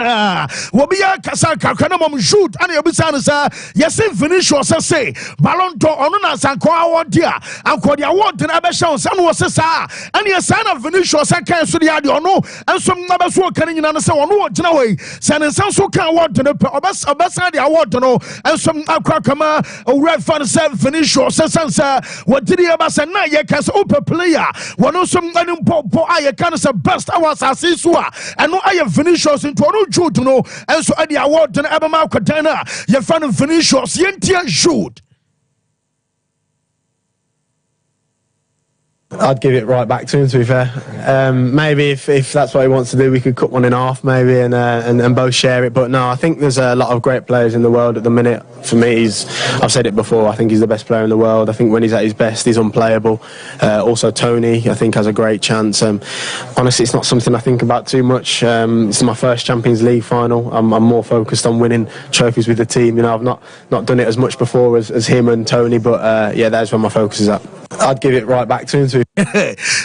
Wobia Kasaka Kanamum shoot and Yabisana, yes, Vinicius say, Ballon d'Or, Onuna Sanko award dear, and Kodia award in Abashon, San was a sa, and your son of Vinicius, I can't see the audio, no, and some numbers were coming in and so on, no, Janaway, San and Sanso can award to the Obasadi award to know, and some Akrakama, a red fan said Vinicius, Sansa, what did he have as a night, Yakas open player, one of some Popo, I can say best hours as Isua, and no, I have Vinicius into to know, and so at the award and Abama Katana, your fan of Vinicius, Yentia shoot. I'd give it right back to him, to be fair. Maybe if that's what he wants to do, we could cut one in half maybe and both share it. But no, I think there's a lot of great players in the world at the minute. For me, I've said it before, I think he's the best player in the world. I think when he's at his best, he's unplayable. Also, Tony, I think, has a great chance. Honestly, it's not something I think about too much. It's my first Champions League final. I'm more focused on winning trophies with the team. You know, I've not done it as much before as him and Tony, but yeah, that's where my focus is at. I'd give it right back to him.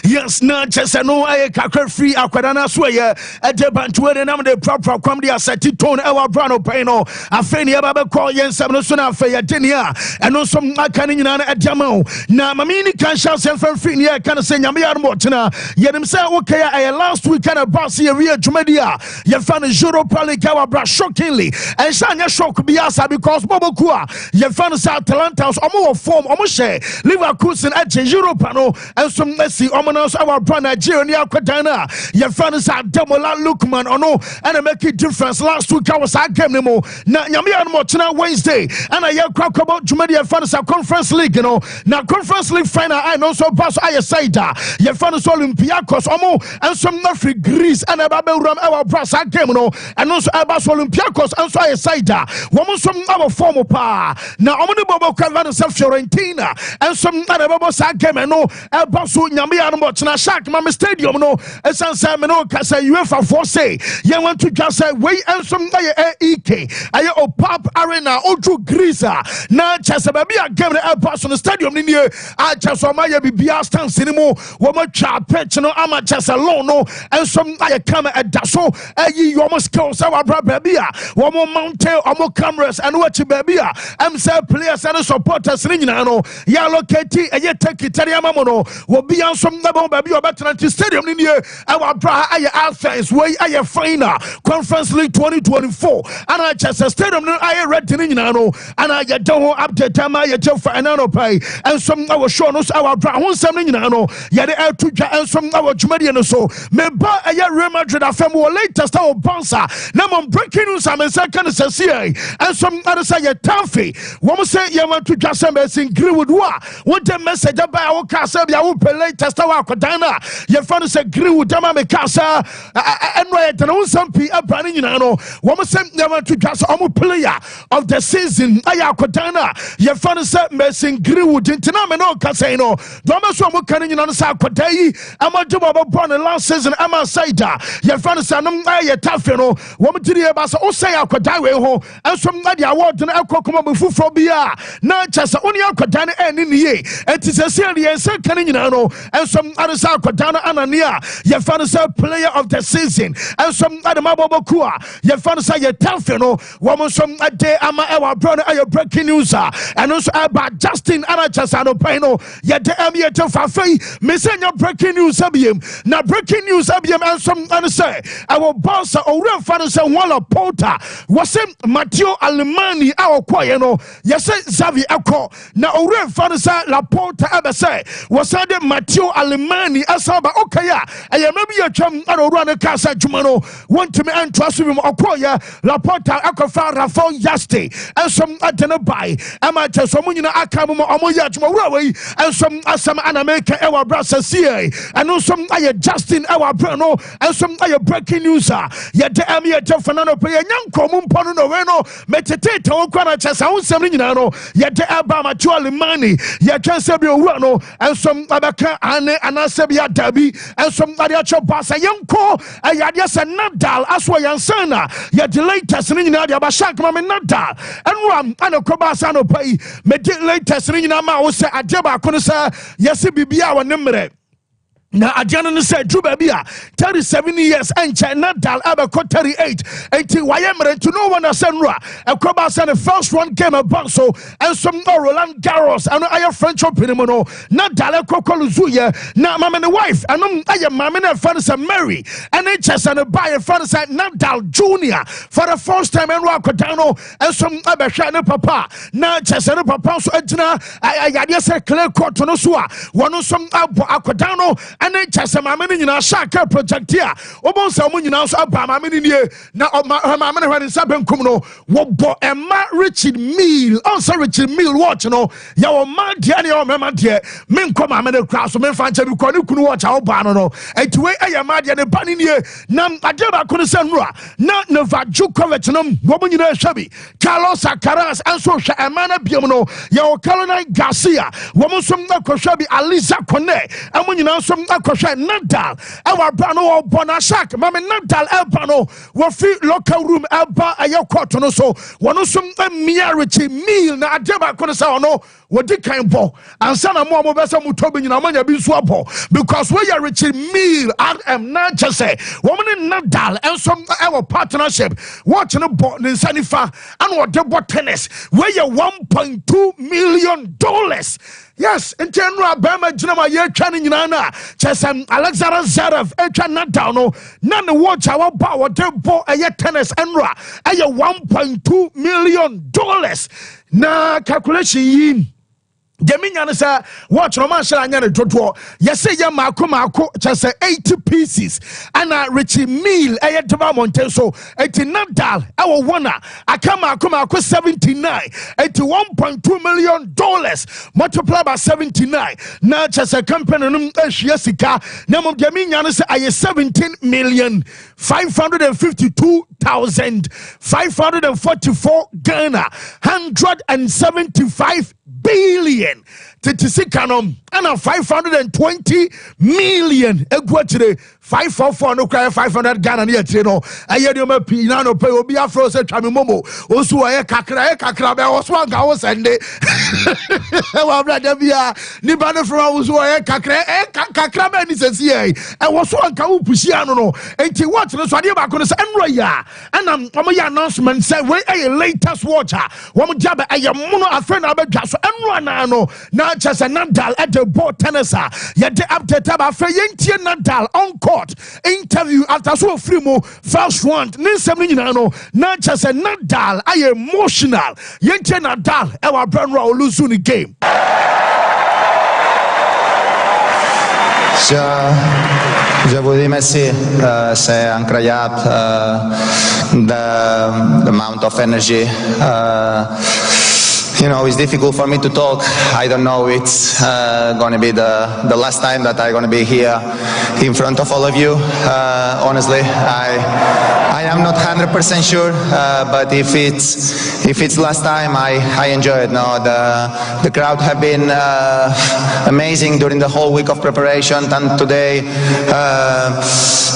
Yes, not just no I can't free Aquadana swear at the Bantuan and I'm the proper comedy as a tone our Brano Pano, a Fenia Baba call Yen Samusuna Fayatinia, and also Macanin at Jamo. Now, Mamini can shout some from Finia can say Yamian Mortina, yet himself okay. I last week kind of boss here via Jumedia. You found a Juro Palikawa brush shockingly, and Sanya shock Biasa because Bobokua, you found Atalanta's almost form almost share, Liverpool at Europano, and some Messi, Omanos, our brand Nigeria, Quadana, your friends are Demola Lukman, or no, and I make a difference. Last week I was at Gemnemo, Yamian Motina Wednesday, and I hear crack about Jumedia fans at Conference League, you know. Now, Conference League final, I know so pass I say that your fans Olympiacos, Omo, and some Nafri Greece, and a Babel Ram, our brass at Gemno, and also Abbas Olympiacos, and so I say that. Woman, some other form of power. Now, I'm going to Bobo Calvin self Fiorentina, and some other Babos at Gemno, Abasu Yamian Motina Shark, Mama Stadium, no, and San Samino Casa UEFA for say, you want to just say, wait, and some EK, I Pop Arena, Oju Grisa, now Chesapeake, Game Abbas on the stadium in here, I just saw my Biastan Cinema, Woman Chap, Petino, Amachas alone, no, and some I come at Daso, you almost close our Babia, one more mountain, or more cameras, and watch Babia, I'm say players and supporters, Rinano, Yellow Katie, and yet take Italia Mamono, will be on some double baby or better stadium in here, our Braha Athens, way I final, Conference League 2024, and I just a stadium, I read Rinano, and I get don't update time I tell for an anno pay, and some our show us our Brown Samin, yet the air to and some our Jumadian so, may buy a year Real Madrid a family latest our bouncer, now I'm breaking news, I'm a second CA, and some other say a Taffy, one say you want to just in Greenwood, what the message about our castle, I will pay latest our Kodana, your father said Greenwood, Dama Casa, and right, and on some P. up running, one say you want to just our player of the season, Aya Kodana, your father said Messi Greenwood, Tinamino Casino, Domaso Canning on Sakotai, Amadu born last season, Ama Saida, your father said, Aya Tafino, woman to the Abasa, Osaya Kodaiwe, and some Nadia award and Alcoa Bufobia, not just only Alcodana and in the year, and it is a serious Canning, and some other Sakodana Anania, your father said player of the season, and some other Mabokua, your father said your Tafino, woman some a day, Ama our brother, your breaking news, and also about Justin Anachasano Pino, yet the Amia Fafe, missing your breaking news, Abium, now breaking news, Abium, and some other say, our boss, or real father said, Walla Porter, was him Matteo Alemani, our Quayano, yes, Xavi Echo, now our real father said, La Porta ever say, was said Matteo Alemani, Asaba, okay, I remember your chum, I don't run a casa, Jumano, want to me and trust him, Okoya, La Porta, Akofa, Rafon Yasti, and some Atanabai, Amateur, Somuna Akamu, Omoya, Railway, and some Asam Anameka, our brother, CA, and also some Justin, our Bruno, and some breaking news, yet the Amia Fernando Pay, young common Pono Reno, Metate, Okwana Chasa, Saminano, yet the Abama Alemani, yet Chansabio Rano, and some Abaka, Anne, and Asabia Dabi, and some Mariacho Bassa, young co, and Yadias and Nadal, Aswayan Sana, yet the latest in Nadia Bashak, Mamma Nadal, and Ram, and a Kobasano Pay, made the latest in Nama, was a Jaba Connoisseur, yes, it be our number. na adiano no say true baby 37 years and Nadal abeko 38 enti wayemre to no one asenra ekoba say the first one game about so and some Roland Garros and aye French Open no Nadal ekokoluzuye na mama ne wife anom aye mama na fan say Mary and chess and buy fan say Nadal Junior for the first time and akodano and some abehwa ne papa na chess ne papa so agina ayade say clay court no so a wono some akodano and chess mama ni nyina shaka project here obon say mo nyina so aba mama ni nie na mama ne hwani sabenkum no wo bo Emma Richard Mill also Richard Mill watch no ya wo ma dia ne o mema dia men kom mama ne kra so men fa ncha bi ko ne kunu watch a oba no etiwe aya ma dia ne ba ni nie na ade ba ko ne sanura na Novak Djokovic no wo mo nyina hwabi Carlos Alcaraz anso hwa Emma na biom no ya wo Caroline Garcia wo mo so na ko hwabi Aliza Kone amo nyina so akɔhwɛ Nadal ɛwɔ abra no wɔ Bonashak mame Nadal ɛba no wɔfi local room ɛba ɛyɛ court no so wɔno so mmea Richie Mill na adeɛ baako no sɛ ɔno wɔdi kan bɔ ansa na mo a mobɛsɛ motɔ bi nyina manya bi nso abɔ because wɔyɛ Richie Mill RM na kyɛ sɛ wɔn ne Nadal ɛnso ɛwɔ partnership wɔkye no bɔ ne nsa nifa ana wɔde bɔ tennis wɔyɛ $1.2 million. Yes, in general, Bama Jinama ye training nyina Chesam Alexander Zverev etwa Nadal no na ne watch our power de bo aye tennis enra aye $1.2 million na calculation yi Jaminya say watch no man shall anya ne dodo yese ye mako chese 80 pieces and Richie Mill aye Deba Mountain so eti Nadal our winner akama mako 79 eti $1.2 million multiply by 79 na chese company no ehia sika na mo Jaminya say aye 17,552,544 Ghana 175 billion Titisikanum and 520 million equatire 544 no cry 500 Ghana near Trino. I hear you Pinano pay will be afro said Momo. Also, I kakra was one hour Sunday. Well, brother, Nibana from was kakra man is a CA. I was one cow Pusiano. And he watched us. I never could say, and I'm announcement said, where a latest watcher. One job I am mono a friend of a gas and one now just a Nadal at the board tennis. Yet the update about Fayentia Nadal on court interview after so free mo first round. Ninsamino, not just a Nadal. I emotional. Yentia Nadal, our brand row lose the game. Je vous dis merci, c'est incroyable, the amount of energy. You know, it's difficult for me to talk. I don't know, it's going to be the last time that I'm going to be here in front of all of you. Honestly, I am not 100% sure, but if it's last time, I enjoy it. No, the crowd have been amazing during the whole week of preparation, and today,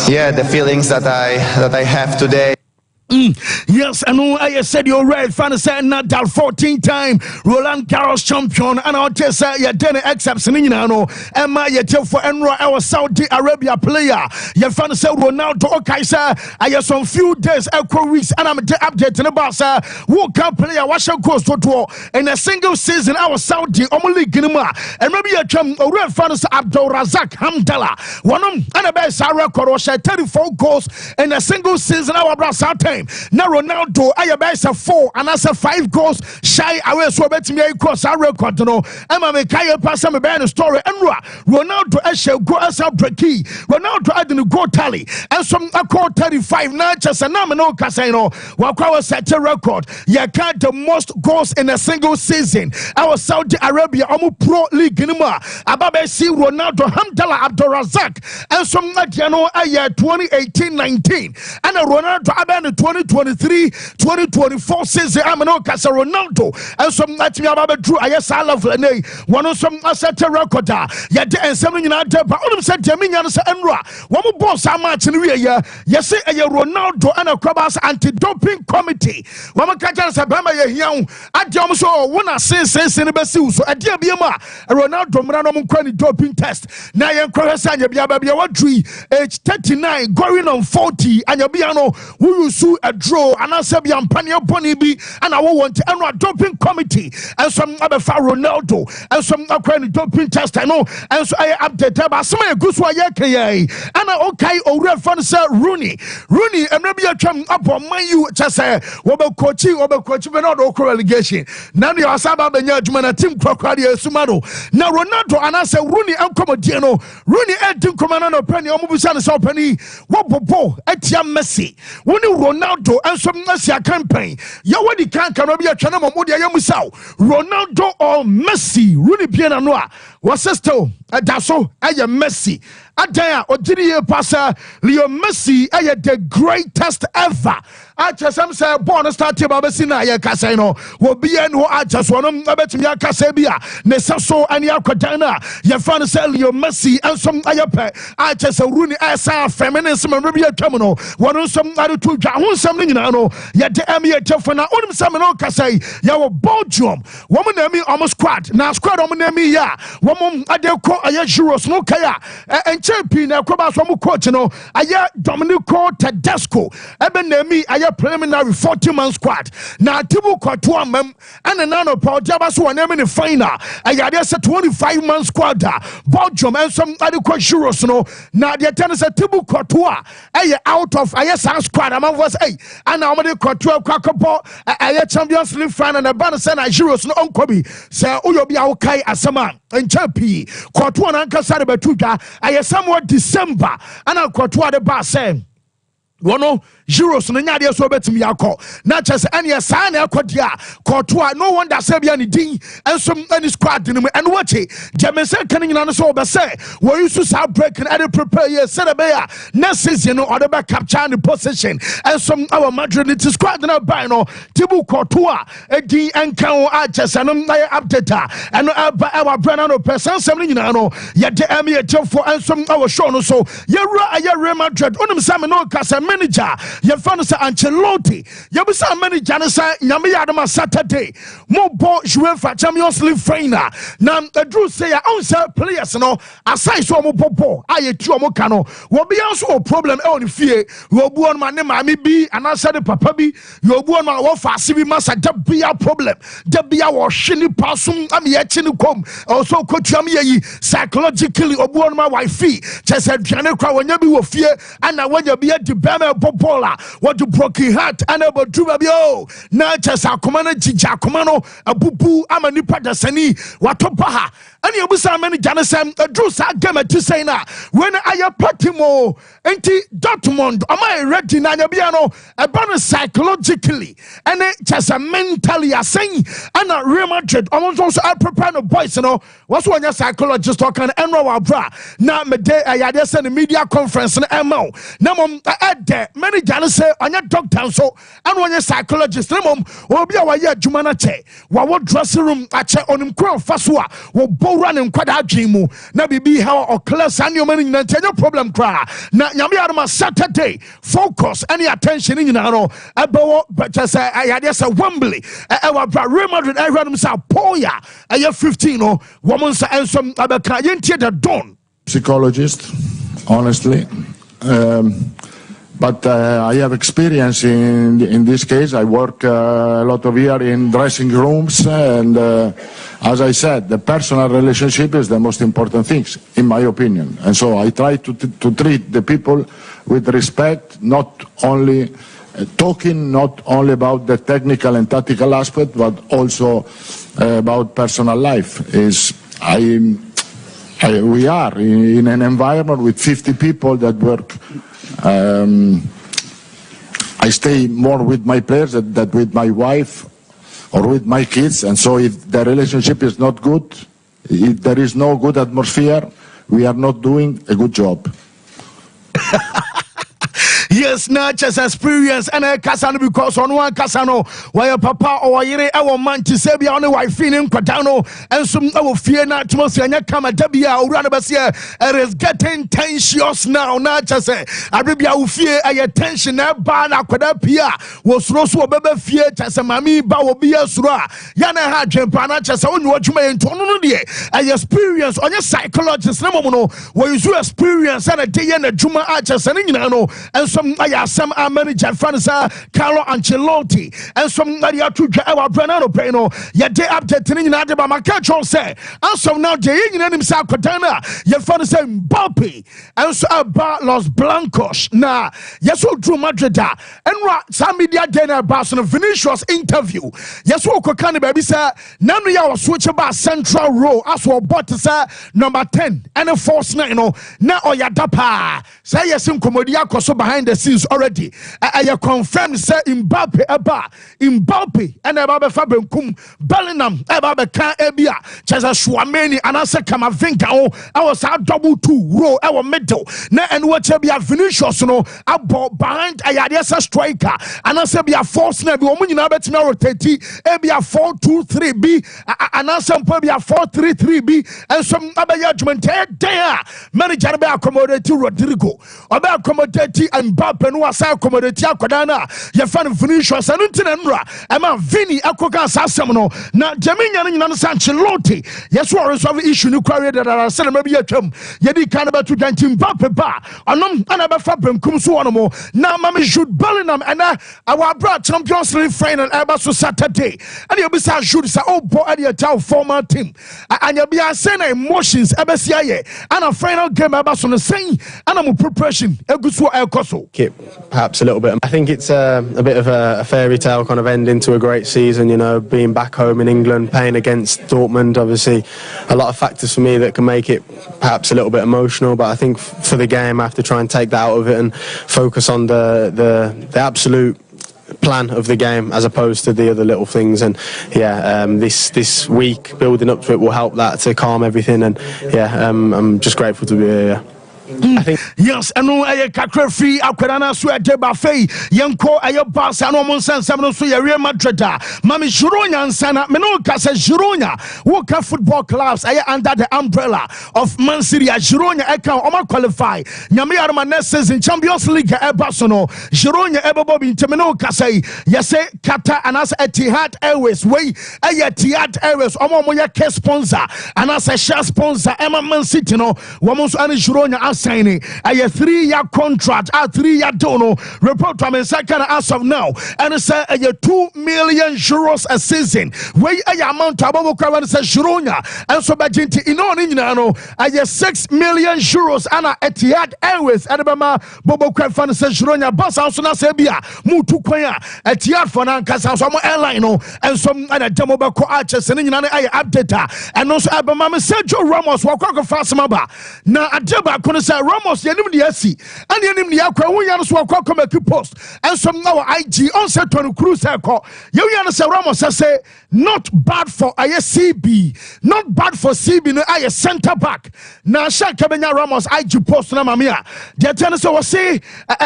yeah, the feelings that I have today. Yes, I know I said you're right. Fantasy Nadal 14-time Roland Garros champion, and I'll tell you, you're done except Sinino. Emma, you tell for Enro, our Saudi Arabia player. Your fantasy Ronaldo, okay, sir. I have some few days, weeks, and I'm updating about sir. World Cup player, what shall go to in a single season, our Saudi only Ginima, and maybe a chum, a real fantasy Abdul Razak Hamdallah. One and a best record, 34 goals in a single season, our brass time. Now Ronaldo ayabesa 4 and as 5 goals shy away so betimi cross our record no Emma me kaya pass me be story enra Ronaldo shall go as a breaky Ronaldo adin go tally and some accord 35 na just na me no casino wakwa set a record you count the most goals in a single season our Saudi Arabia pro league nima ababe see Ronaldo Hamdallah Abdulrazak and some Adiano 2018-19 and Ronaldo aben 2023-2024 season ameno kasa Ronaldo and some at me about drew ayesa level nay one of some asset record yet and seven in but on said Jaminian Enra one boss a match in the yes a Ronaldo and a Crabas anti-doping committee one catches a bama young at Jamso one says in the best so a dear Biama a Ronaldo Random doping test now you Crasanya Biabia what tree age 39 going on 40 and your piano who you sue a draw and I said Pania Pony and I want to enter a doping committee and some other Ronaldo and some doping test I know and so I update about some good and I okay or fun sir Rooney and maybe I come up on my you just say what about coaching but not relegation now you are Saba Benjamin team Crocodile Sumano now Ronaldo and I say Rooney and Comodiano Rooney and Tim Commander Penny Omubusan Penny what Bobo Etia Messi when Ronaldo and some Messi campaign Yawadi can be a channel Modia Yamusau Ronaldo or Messi Rooney Piana Noir was still a dasso a Messi Adaya or Gideon Passer Leo Messi the greatest ever. I just say born start Babasina Casino will be and who I just want to bet me a Casabia Nesaso and Yakadana Yafan sell your Messi and some Ayape I just a Rooney Asa feminism and maybe a terminal one of some other two something you know yet the Emmy Jeffana on some Casay Yaw Belgium woman name almost squad now squad on name ya woman Adeko Ayashuro Smokaya and champion Acrobat from coach you know Aya Dominico Tedesco Eben name Aya preliminary 40-man squad. Now Tibu Kwatua mem and another Paul Jabas one name in the final. I got a 25-man squad. Belgium and some other Kwashuros no. Now the tennis at Tibu Kwatua. Out of ISA squad among was and now the Kwatua Kwakapo a Champions League final and the Banasa Juros no Unkobi. Say Uyobi Aokai Asama and Champi. Kwatua and Ankasada Batuga. I somewhat December and I'll Kwatua the bar saying. One Euros no nyade so betimi akọ na chese ene sa na akodia kotoa no one that say bia ne din ensom any squad ni mu ene wache jemense kan nyina no so obese we use sa break and prepare ye set be ya next season no order back capture the position ensom our Madrid squad na buy no tibu kotoa edin enkan o a chese no na update eno our brand no person sem nyina no ye de eme ye for ensom our show no so ye Real Madrid onim sam no kasa manager ye fan say Ancelotti ye be say manager ne say nyame yadama Saturday mo bo UEFA Champions League final na Drew say ya on say players no aside so mo popo aye tu mo ka no wo be also problem e on fie wo bu on ma ne ma me bi anasa de papa bi yo bu on ma wo fa ase bi masa da bia problem da bia wo hwe ni pasum am ye chi ni kom also kotuam ye yi psychologically obu on ma wife chese duane kwa wonya bi wo fie ana wonya bi di bema popola what to broken heart and about two baby oh na chese akoma na jija akoma no abubu ama nipa da sani watopa ha and you busa many janesem Drew sa game to say na when I party mo enti Dortmund am I ready na bia no e ban psychologically and just mentally saying and Real Madrid almost also prepare no boys you know what's one your psychologist talking and wa bra na me dey ayade say the media conference na emo na mom ede many janese anya doctor so and one your psychologist na mom obi a wa ye adwuma na che wa wo dressing room a che onim kran faso a wo running kwada adwemu na bibi how or class and your money na tenyo problem kra na nyame adama Saturday focus any attention in no abawo but just ayade say Wembley Real Madrid I heard them say poya aye 15 no woman say ensom abeka yentie the dawn psychologist honestly but I have experience in this case. I work a lot of years in dressing rooms, and as I said, the personal relationship is the most important thing, in my opinion. And so I try to treat the people with respect, not only talking, not only about the technical and tactical aspect, but also about personal life. We are in an environment with 50 people that work. I stay more with my players than with my wife or with my kids, and so if the relationship is not good, if there is no good atmosphere, we are not doing a good job. Yes, not just experience and a casano because on one casano where papa or yere our man to say on the wife feeling quadano and some our fear not to see and come at Debia or Ranabasia. It is getting tensions now, not just say Arabia will fear a tension that bana quadapia was Rosso Bebe fear Tassamami Bawabia Sura Yana had Jampana Chasa on what you may in Tonodia. I experience on your psychologist Namono where you experience and a day and a Juma Archers and and some manager Franza Carlo Ancelotti and some Nadia to our Brenano Peno yet they updating in Adeba Macacho say and some now they in himself Catana your father say Mbappe and so about Los Blancos na yes who drew Madrid and some media dinner Barcelona Vinicius interview yes who can baby sir now we are switch about central row as well but sir number 10 and a force na now oya dapa say yes in Komodia koso behind the scenes already I confirm say Mbappe and Mbappe Fabenkum Bellingham Mbappe can ebia Chesa Chouameni and asa Kamavinga I was a double 2 row our middle na and what be a Vinicius no about behind a striker and asa be a force na be omun na betima rotate be a 4-2-3B and asa be a 4-3-3B and some abayajment there manager be accommodate Rodrigo or be accommodate Mbappe no asa accommodate akwadana ye fan Vinicius and ntinenra ema Vini akoka asasem no na Jaminya no nyina Ancelotti yes we resolve issue no kware that are say na be atwam ye di kan ba to danti Mbappe ba onom ana be fa benkum so wono mo na mama should Bellingham and our bra Champions League final eba so Saturday and you be say should say oh boy at your former team and you be say na emotions eba sia ye and a final game eba so no saying and am preparation eguso ekoso perhaps a little bit. I think it's a bit of a fairy tale kind of ending to a great season, you know, being back home in England, playing against Dortmund, obviously a lot of factors for me that can make it perhaps a little bit emotional, but I think for the game I have to try and take that out of it and focus on the absolute plan of the game as opposed to the other little things. And this week building up to it will help that to calm everything, and I'm just grateful to be here. I think yes, and no, I can't free. I couldn't swear to Buffet. Young call a boss and almost send some of Real Madrid. Mami Gironia and Sana Menoka says Gironia. Walker football clubs are under the umbrella of Man City. Gironia account Oma qualify. Nyami Armanes in Champions League at Barcelona. Gironia Ebob in Temenoka say yes, Qatar and as Etihad Airways way a Etihad Airways Oma Moya K sponsor and as a share sponsor Emma Man City no Wamos and Gironia signing a 3-year contract, a 3-year dono report from a second as of now, and it's a 2 million euros a season. Way a amount of Bobo says Gironia, and so Bajinti in on a 6 million euros and a Etihad Airways Alabama Bobo Crafan says Gironia Boss also na Sebia Mutu Kwaya Etihad for Nankasa some airline and some other Demobako archers and I update and also Abama Sergio Ramos Wakaka Fasmaba na Adeba Ramos yanim the SC and yanim the akwa wo yan so akwa make post and some now IG on set on cruise call you yan say Ramos say not bad for ICB, not bad for CB no I center back na sha kabenya Ramos IG post na mamia the ten so we say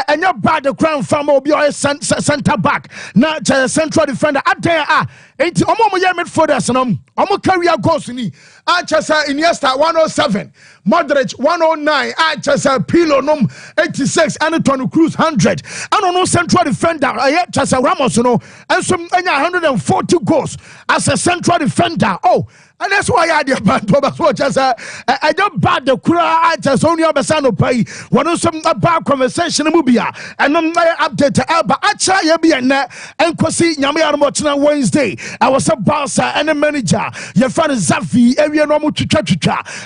enya bad the crown farm obi or center back na central defender adaya enti omo ye midfielders no omo career goals ni Achasa Iniesta 107, Modric 109, Achasa Pilo 86, and Toni Kroos 100. And on central defender, Achasa Ramos and some 140 goals as a central defender. Oh, and that's why I did bad I don't bad the cry. I just only have a son of pay. One of some about conversation mubia and I'm update but I try be and Kwasi Nyami Wednesday. I was a boss and a manager. Your friend Zafi, area normal to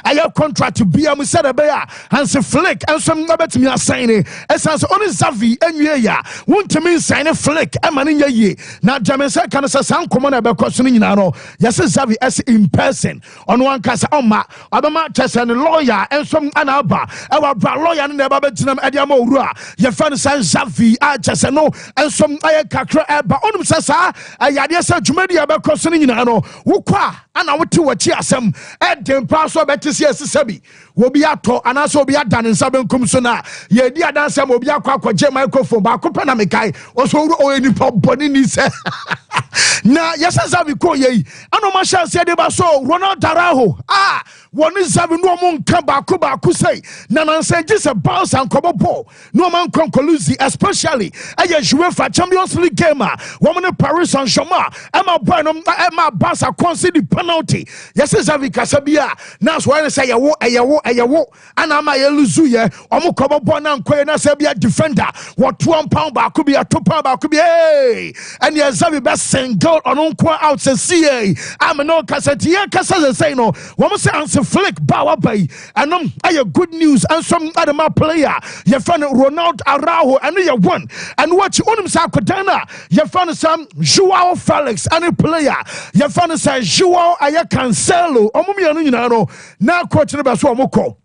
I have contract to be a Musada Bear, Hansi Flick, and some number to me are signing. As only Zafi and ya want to mean sign a flick, and man in ye. Now Jamesa can say some common about questioning. Yes, Zavi as in person on one casa oma abama chesen lawyer and some anaba our lawyer never betinam ediamo rua ye fan san Xavi a chesen no and some aye kakra eba onum sasa ayade sa dwumadi abekoso ni nyina no wokwa ana wote wachi asem edem pa so betisi esisabi wobi ato anaso obi adan nsa benkum so na ye di adansem obi akwa microphone ba ko pena mekai oso o ni boni ni se na yesa Xavi ko ye ano ma chance de ba so Ronald Araujo woni Xavi no mo nka ba ko say na nanse gise bounce and kobobo no man konkoluzi especially aye UEFA Champions League game wo mo Paris Saint-Germain Emma boy no Emma Barca concede penalty yesa Xavi kasabia na so we say eyewo ana ma ye luzu ye omo kobobo na nkoye na say bia defender what 1 pound ba ko bia 2 pound ba ko bia and ye Xavi be single on unko out say CA am no kasati ye kasa say no wo mo say answer flick ba bay and aye good news and some other player ye fan Ronald Araujo and ye won and watch onum sa kodana ye fan some Joao Felix and player ye fan say Joao aye Cancelo omo me anu nyina no na coach ne ba so omo ko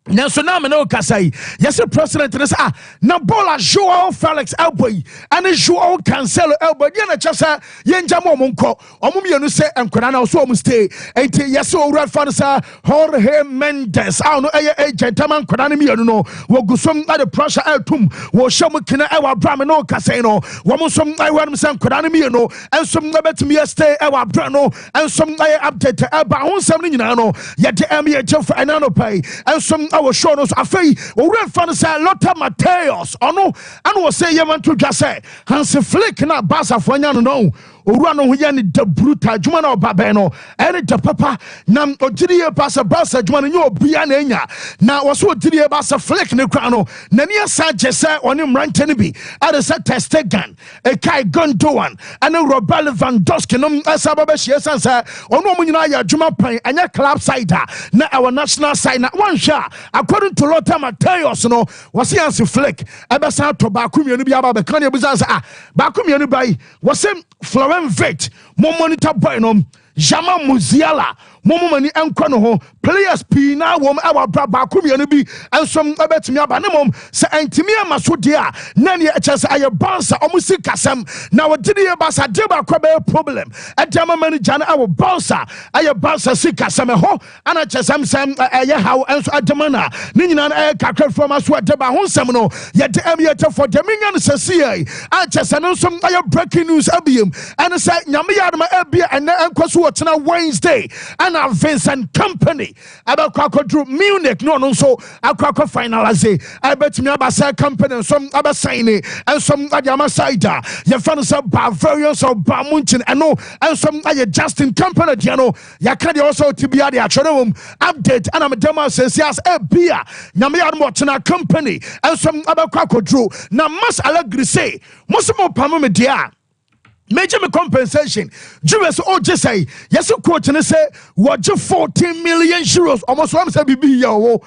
Nelson no Kasai, yes, the president is na bola Joao Felix Elboy and Joao Cancelo Elboy. Yana Chasa, Yenjamo Monko, Omumianu say, and Konana so stay. And yes, so red fansa Jorge Mendes. I know a gentleman Konani no, will go some other pressure Eltum, will Shamukina Ewa Bramino Casino, Wamusum I want some Konani no, and some Nebet me stay Ewa Brano, and some I update about something yet the Emia Jeff and Pay, and some our show us afei o red fan say Lothar Matthäus ono and was say yeman to just say Hans Flick na Barca fanya no owura no hoya ni da brutal dwuma na obabe no ene da papa nam ogiriye Barca dwuma no obia na enya na woso ogiriye Barca Flick ne kra no nani asa jese oni mrante ne bi ade se Testegan Kai Gundogan and Robert Lewandowski no asa baba hie sansa ono mo nyina ya dwuma pan anya club side na our national side na one sha according to Lothar Matthäus no was Hans Flick ebe sa to ba kumienu bi aba be kan e buza ba kumienu bai was Florent Veit mo monitor boy no Jama Musiala momo mani enko no ho players pina wom awa bra ba kumienu bi ensom ebetimi aba ne mom se entimi amaso de a na ne echese aye Barca omusi kasam na wodide ye Barca de ba kwa be problem edama manager na awo Barca aye Barca si kasam ho ana chesam sam aye how enso adama na ne nyina na kakra from aso de ba ho nsam no ye de emiete for de minya no sesi a chese no nsom aye breaking news abiem and say nyame yadama abia and enkoso wotena Wednesday and Vincent Company abakwa kodru Munich no so akwa finalize abetimi abasa company some abasign and some adama side ye fan so Bavarian so Bamunchen and some Justin Company diano yakade also tibia de atwere update and amadama says yes bia nyame yadmo tena company and some abakwa kodru na mas alagri say musimo pamome dia major compensation. Juves OJ say, yes, quote and say, what 14 million euros almost one say be yo.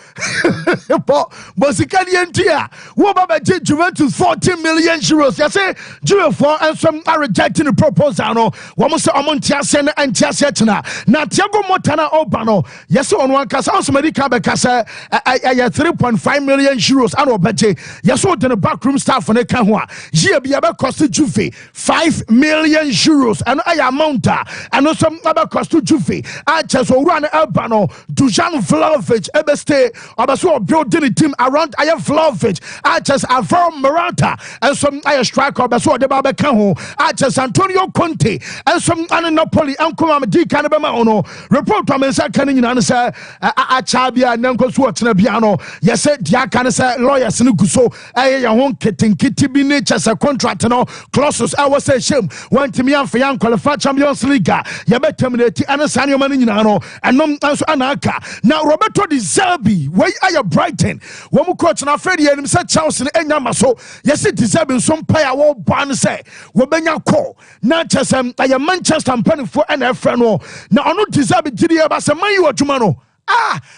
But Sicilian tia, what about Juventus 14 million euros? Yes, Juve for and some are rejecting the proposal. No, one must Amontia Sena and Tiasetna. Now Tiago Montana Obano, yes, on one cast, also Medica Becassa, 3.5 million euros annual budget. Yes, what in the backroom staff on the Kahua. Giabiaba costed Juve 5 million euros and I amount and also other cost to Juve. I just run Albano, Dujan Vlahovic, Ebeste, Abaso building the team around I have Vlahovic. I just Alvaro Morata and some I striker Baso de Babacaho. I just Antonio Conte and some Napoli and Kumamadi Canabama ono. Report from a second in answer. I Chabia and Nanko Swat Nabiano. Yes, Diakanasa lawyers Nukuso. I won't getting Kitty be nature's a contract no clauses. I was a shame. Want to me and for young qualified Champions League. You better terminate and assign your money and non answer Anaka. Now, Roberto Di Zerbi, where are you Brighton? When we coach and Freddie and Mr. Chelsea and Yamaso, yes, it is having some player won't ban say, Webenya call. Not just I am Manchester and penny for an FNO. Now, I don't deserve it to the Abasa Mayu Jumano.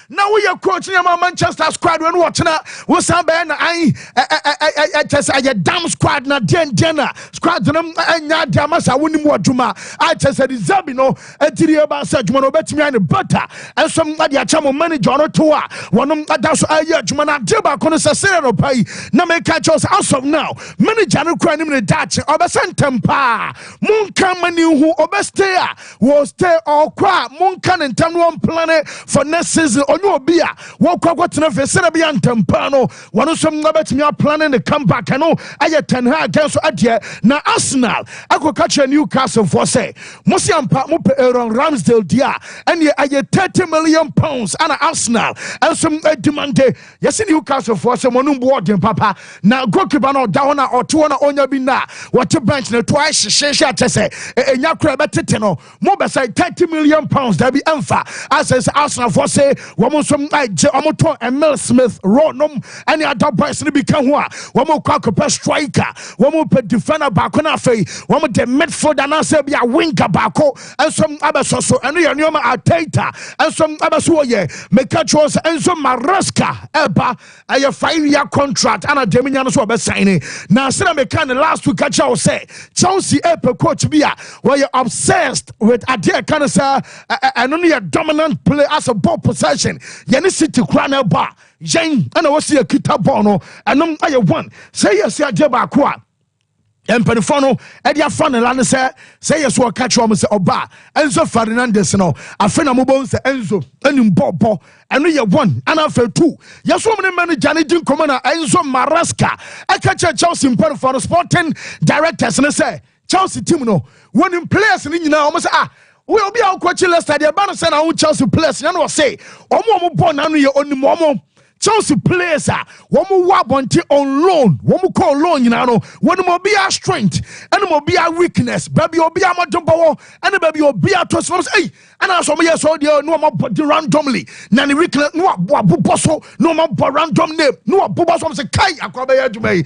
now we are coaching my Manchester squad when watching what's up and I just a damn squad na dinner squad and Yamasa winning more Juma. I just said Zabino and Tiriaba said Jumano bet me and butter and somebody a chamo manager on tour. One that's a Jumana Jeba Conosacero pay. Now make catch us as of now. Manager no crying in the Dutch or the Santampa. Munkan manu who obestea was there or qua Munkan and Tanuan planet for next season on your beer. Walk out to the Serbia Tampano. One of some bet me are planning to come back. I know I had 10 against Adia. Now Arsenal, I could catch a Newcastle for say. Musiampa Mupe around Ramsdale Dia. And I had 30 million pounds and Arsenal. And some demand. Yes, in Newcastle for some one board in Papa. Now go Kibano down or 2 on your bina. What a bench twice Shesha Tese. And Yakra Betitano. More say 30 million pounds. There be Enfa. As Arsenal for say, woman some like Omoto and Mel Smith, Rodnum, any other person to become one. Woman cocker striker, woman put defender back on a fay, woman the midfield and I say be a winker back and some other so and your name are Tata and some other so yeah, make catchers and some Maraska, Eba, a 5-year contract and a Dominion so be signing. Now, Sina Mekan last week, catch out say Chelsea Apple coach Bia, where you're obsessed with a dear kind of say, and only a dominant play as a ball possession. Yanni City Crown Bar, Jane, and I was see a Kita Bono, and I one. Say yes, I Jeba Qua. And Penifono, Edia Fan and Lana say yes, what catch on Mr. Oba, Enzo Fernandez, no, a friend of Mobos, Enzo, and Bobo, and we have one, and I fell 2. Yes, so many men, Janet Commander, Enzo Maraska. I catch a Chelsea in Penifono sporting directors, and I say, Chelsea team, no, one in players, and you know, almost we'll be out coaching Leicester. The banner send out Chelsea players. You know, say, Omo born and we only Momo. Chelsea players are one more wabonti on loan, one more call loan, you know, one more be our strength, and more be our weakness, baby, or be our power, and baby, or be our trust. Hey, and I saw me, yes, all the no more randomly. Nanny weakness, no buboso, no more random name, no buboso, say, Kai, Aquabaya to me.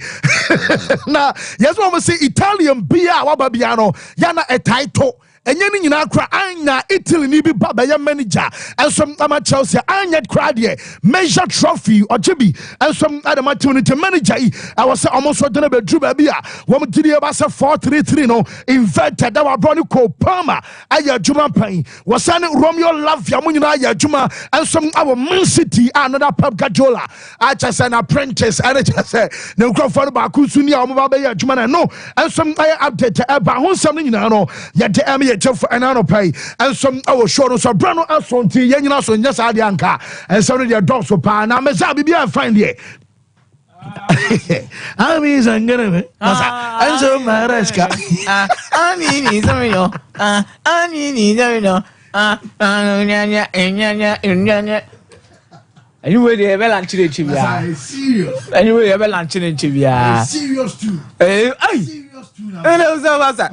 Now, yes, one say Italian beer, Wababiano, Yana a title. And yen in Accra, Anya, Italy, Nibi Baba, manager, and some Chelsea, Anya Cradier, measure trophy or Chibi, and some other maternity manager. I was almost what done about Jubabia. One did about 4-3-3, no, inverted that were Bronico Palma, Aya Juma Payne, was signing Romeo Love, Yamunaya Juma, and some our Man City, another Pep Gajola. I just an apprentice, and I just said, no Crawford Bakusunia, Mabaya Jumana, no, and some I update about something, you know, yet the for an anno pay and some our short so brano asonti yenina so nyasa adianka and some of their dogs for pa na mezabi be find here Ami zangana and so maraska ani zamino ani zamino nya anyway they have lunch in Chivia serious anyway they have lunch in Chivia serious too and I was that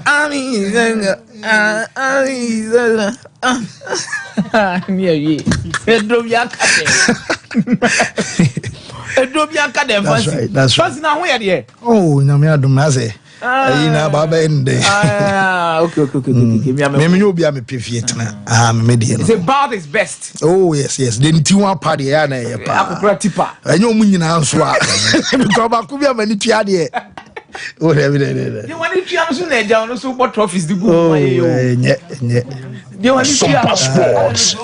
that's right. Now where are oh, Namia Dumaze. It's about his best. Oh, yes. Then Tiwa party, I know Munina Swap. Oh, you want to see down so what trophies the book? You want to see sports?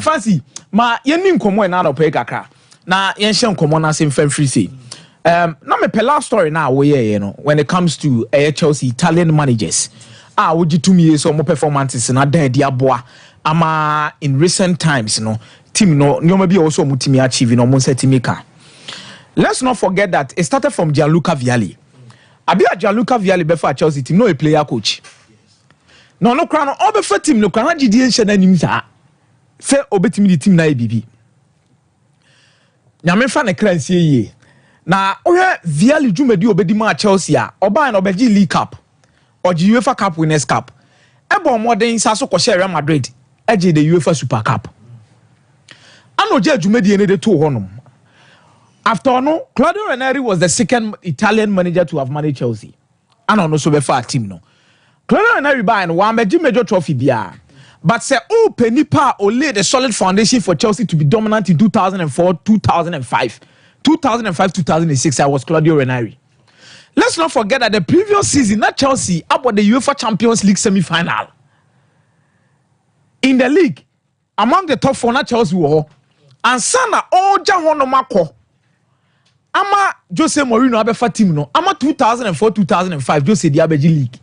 Fancy, ma yenim komo na do pe kakra. Na yen hye komo na sem fan free say. Na me pela story na wo ye no when it comes to Chelsea Italian managers. Wo gi 2 years so mo performances na dan dia boa. Ama in recent times, team no be also mutimi achieve no mo setimi ka. Let's not forget that it started from Gianluca Vialli. Abia Gianluca Vialli before Chelsea team no a player coach. No kra no obefa team no kra na gidi enhye na nim sa. Fe obetimi di team na ABB. Nyame fa na kra nsie ye. Na ohwe Vialli dwumadi obedi ma Chelsea a oba na obeji League Cup. Oji UEFA Cup Winners' Cup. Ebo modern sa so ko share Real Madrid. Eje the UEFA Super Cup. Ano je dwumadi ene de to honom. After no, Claudio Ranieri was the second Italian manager to have managed Chelsea. and on also be for team no. Claudio Ranieri buy no one major trophy bia. But say oh Penipa or laid a solid foundation for Chelsea to be dominant in 2004, 2005. 2005, 2006 I was Claudio Ranieri. Let's not forget that the previous season, not Chelsea, about the UEFA Champions League semi-final. In the league, among the top 4, not Chelsea were. And Sana, all Jahono Mako. Ama Jose Mourinho abefa team no. Ama 2004, 2005, Jose the Abeji League.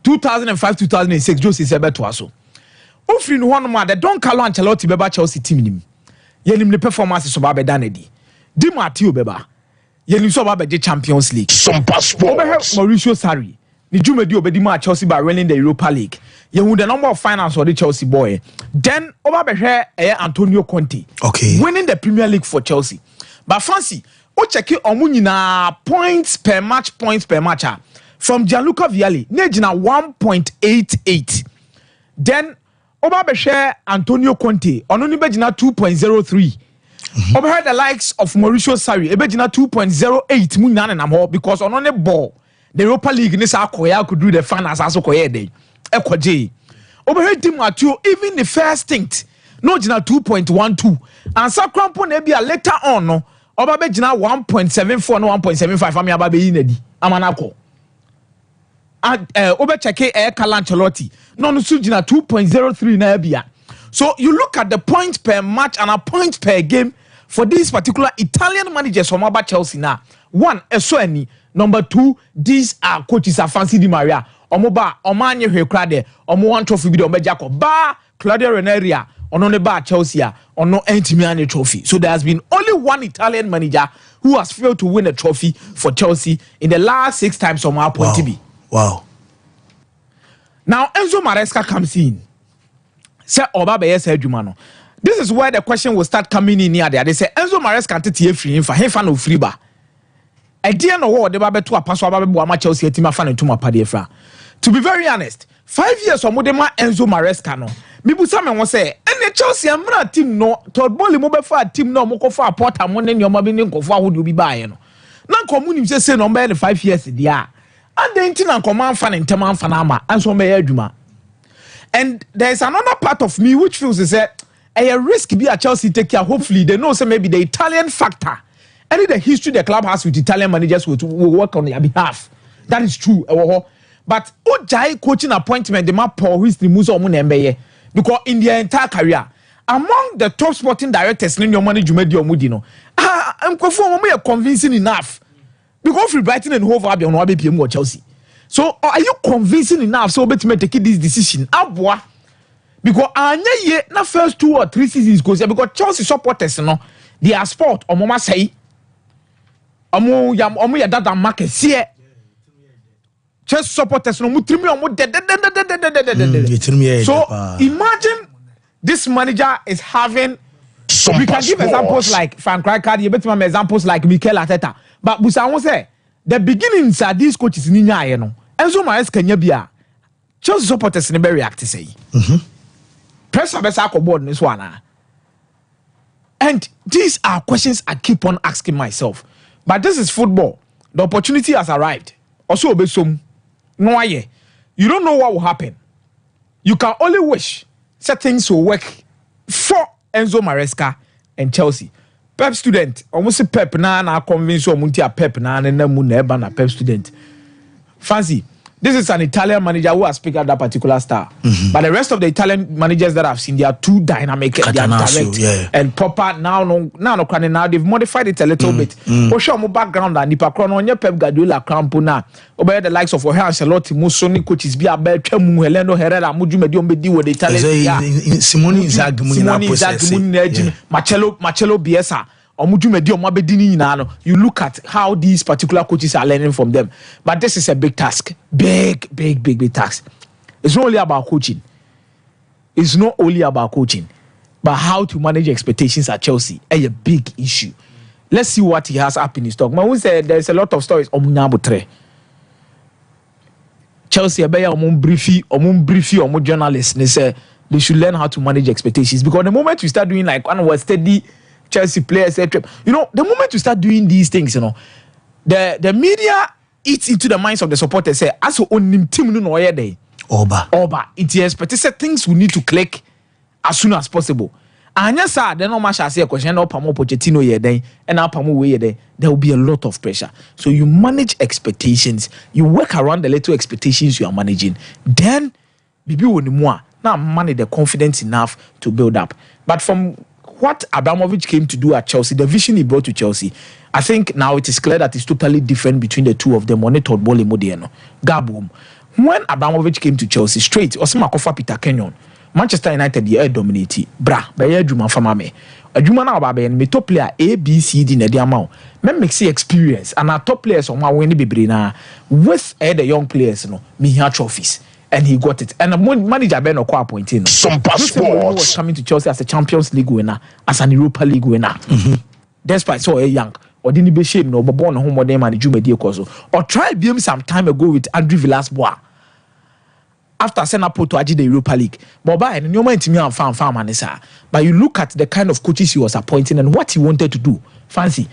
2005, 2006, Jose Sebeto aso. Ofri no one ma, the Don Carlo Ancelotti beba Chelsea team nim. Yenim the performance so ba be danedi. Di Matteo beba. Yenim so ba be Champions League. Sompa Sports. Mauricio Sarri. Ni jumedi obedi ma Chelsea by winning the Europa League. Yehu the number of finals for the Chelsea boy. Then over be Antonio Conte. Okay. Winning the Premier League for Chelsea. But fancy, o check it on nyina points per match. From Gianluca Vialli, nejina 1.88. Then over be Antonio Conte, only bejina 2.03. Over the likes of Mauricio Sarri, ebejina 2.08 munyana na mo because on the ball. The Europa League ni sa koya could do the finals aso koya dey. Ekoje. Over team Matthew even the first stint no jina 2.12 and sa crampo na bia later on no oba be jina 1.74 no 1.75 am aba be yinadi amanako. And over check Carlo Ancelotti no so jina 2.03 na bia. So you look at the points per match and a point per game for these particular Italian managers from about Chelsea now. One, Esoeni. Number 2, these are coaches are Fancy Di Maria. Omoba, Omanye Hekrade, Omo one trophy with Omejako. Ba Claudio Ranieri, Onone Ba Chelsea, Ono Entimiani trophy. So there has been only one Italian manager who has failed to win a trophy for Chelsea in the last 6 times from our point to be. Wow. Now Enzo Maresca comes in. Say Oba Beyes Edumano. This is where the question will start coming in here. They say Enzo Maresca can't take free for him fan of free bar. Idea no what the babe to a passo babe Chelsea team fan to my padefra. To be very honest, 5 years or modema Enzo Maresca no. Mibu Samuel was say, and Chelsea and team no told Bolly mobile for a team no moko for a pot and one in your mobile for would you be buying. Now community just say number 5 years dia. And the internet command fan in Taman Fanama and so may Eduma. And there's another part of me which feels is that a risk be a Chelsea take care. Hopefully they know say maybe the Italian factor. Any the history the club has with Italian managers will work on their behalf. That is true. But Ojai coaching appointment, the map Paul history Musa Munembeye. Because in their entire career, among the top sporting directors in your management, Mudino, I'm convincing enough. Because free Brighton and Hove Albion will be PM Chelsea. So are you convincing enough so better to take this decision? Abwa. Because anye na first 2 or 3 seasons goes because Chelsea supporters no their sport or mama say omo ya dada market see Chelsea supporters no mutrimi omo so imagine this manager is having we can give examples like Frank Rijkaard, you better examples like Mikel Arteta, but Busa won say the beginnings are these coaches ni nya no Enzo Maresca nya bia Chelsea supporters ne be react say pressure besa ko board this one. And these are questions I keep on asking myself. But this is football. The opportunity has arrived. Also obesum. No aye. You don't know what will happen. You can only wish that things will work for Enzo Maresca and Chelsea. Pep student. Almost Pep na convince omunti a Pep na mu na eba na Pep student. Fancy. This is an Italian manager who has picked up that particular star. But the rest of the Italian managers that I've seen, they are too dynamic, they are direct and proper. Now they've modified it a little bit. For sure, my background and Nipa Crono, on your Pep Guardiola, Crampona, over the likes of Jorge Ancelotti, Musoni coaches, be a better Heleno Herrera, Muju Medium Bedi with the Italian. Simone Inzaghi, Marcelo Bielsa. You look at how these particular coaches are learning from them. But this is a big task. Big task. It's not only about coaching. It's not only about coaching. But how to manage expectations at Chelsea is a big issue. Let's see what he has up in his talk. Man, we say there's a lot of stories. Chelsea, briefy, journalists, they say they should learn how to manage expectations. Because the moment we start doing like one was steady Chelsea players, etc. You know, the moment you start doing these things, you know, the media eats into the minds of the supporters. Say, as we own team no no day. Oba. It's expected things we need to click as soon as possible. And yes, sir, then no match I say a question. No Pamo Pochettino ye day, and now Pamo way day. There will be a lot of pressure. So you manage expectations. You work around the little expectations you are managing. Then, bibi woni more. Now manage the confidence enough to build up. But from what Abramovich came to do at Chelsea, the vision he brought to Chelsea, I think now it is clear that it's totally different between the two of them. One thought ball Modiano, Gabum. When Abramovich came to Chelsea, straight Osima Kofa Peter Kenyon. Manchester United the dominate bra be adwuma fama me adwuma na oba be me top player A B C D na dia ma me mix experience and our top players on win bebre na with the young players no me here trophies and he got it and the manager be no appointing Sompa was coming to Chelsea as a Champions League winner, as an Europa League winner. Despite so young or didn't be shame no but born home modern man dwuma koso or try BM some time ago with Andrew Villas-Boas after sending up to the Europa League. But by and but you look at the kind of coaches he was appointing and what he wanted to do. Fancy,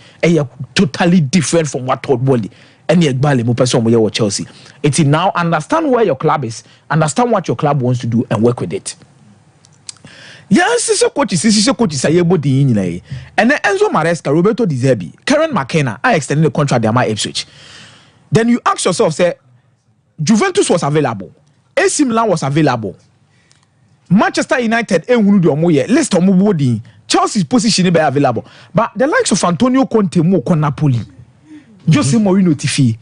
totally different from what Todd Bowley and the person with Chelsea. It's now understand where your club is, understand what your club wants to do, and work with it. Yes, this coaches are able to and then Enzo Maresca, Roberto Di Zerbi, Karen McKenna, I extended the contract at my Ipswich. Then you ask yourself, say, Juventus was available. AC Milan was available. Manchester United list of Chelsea's position be available. But the likes of Antonio Conte mo kon Napoli. Jose Mourinho tifi.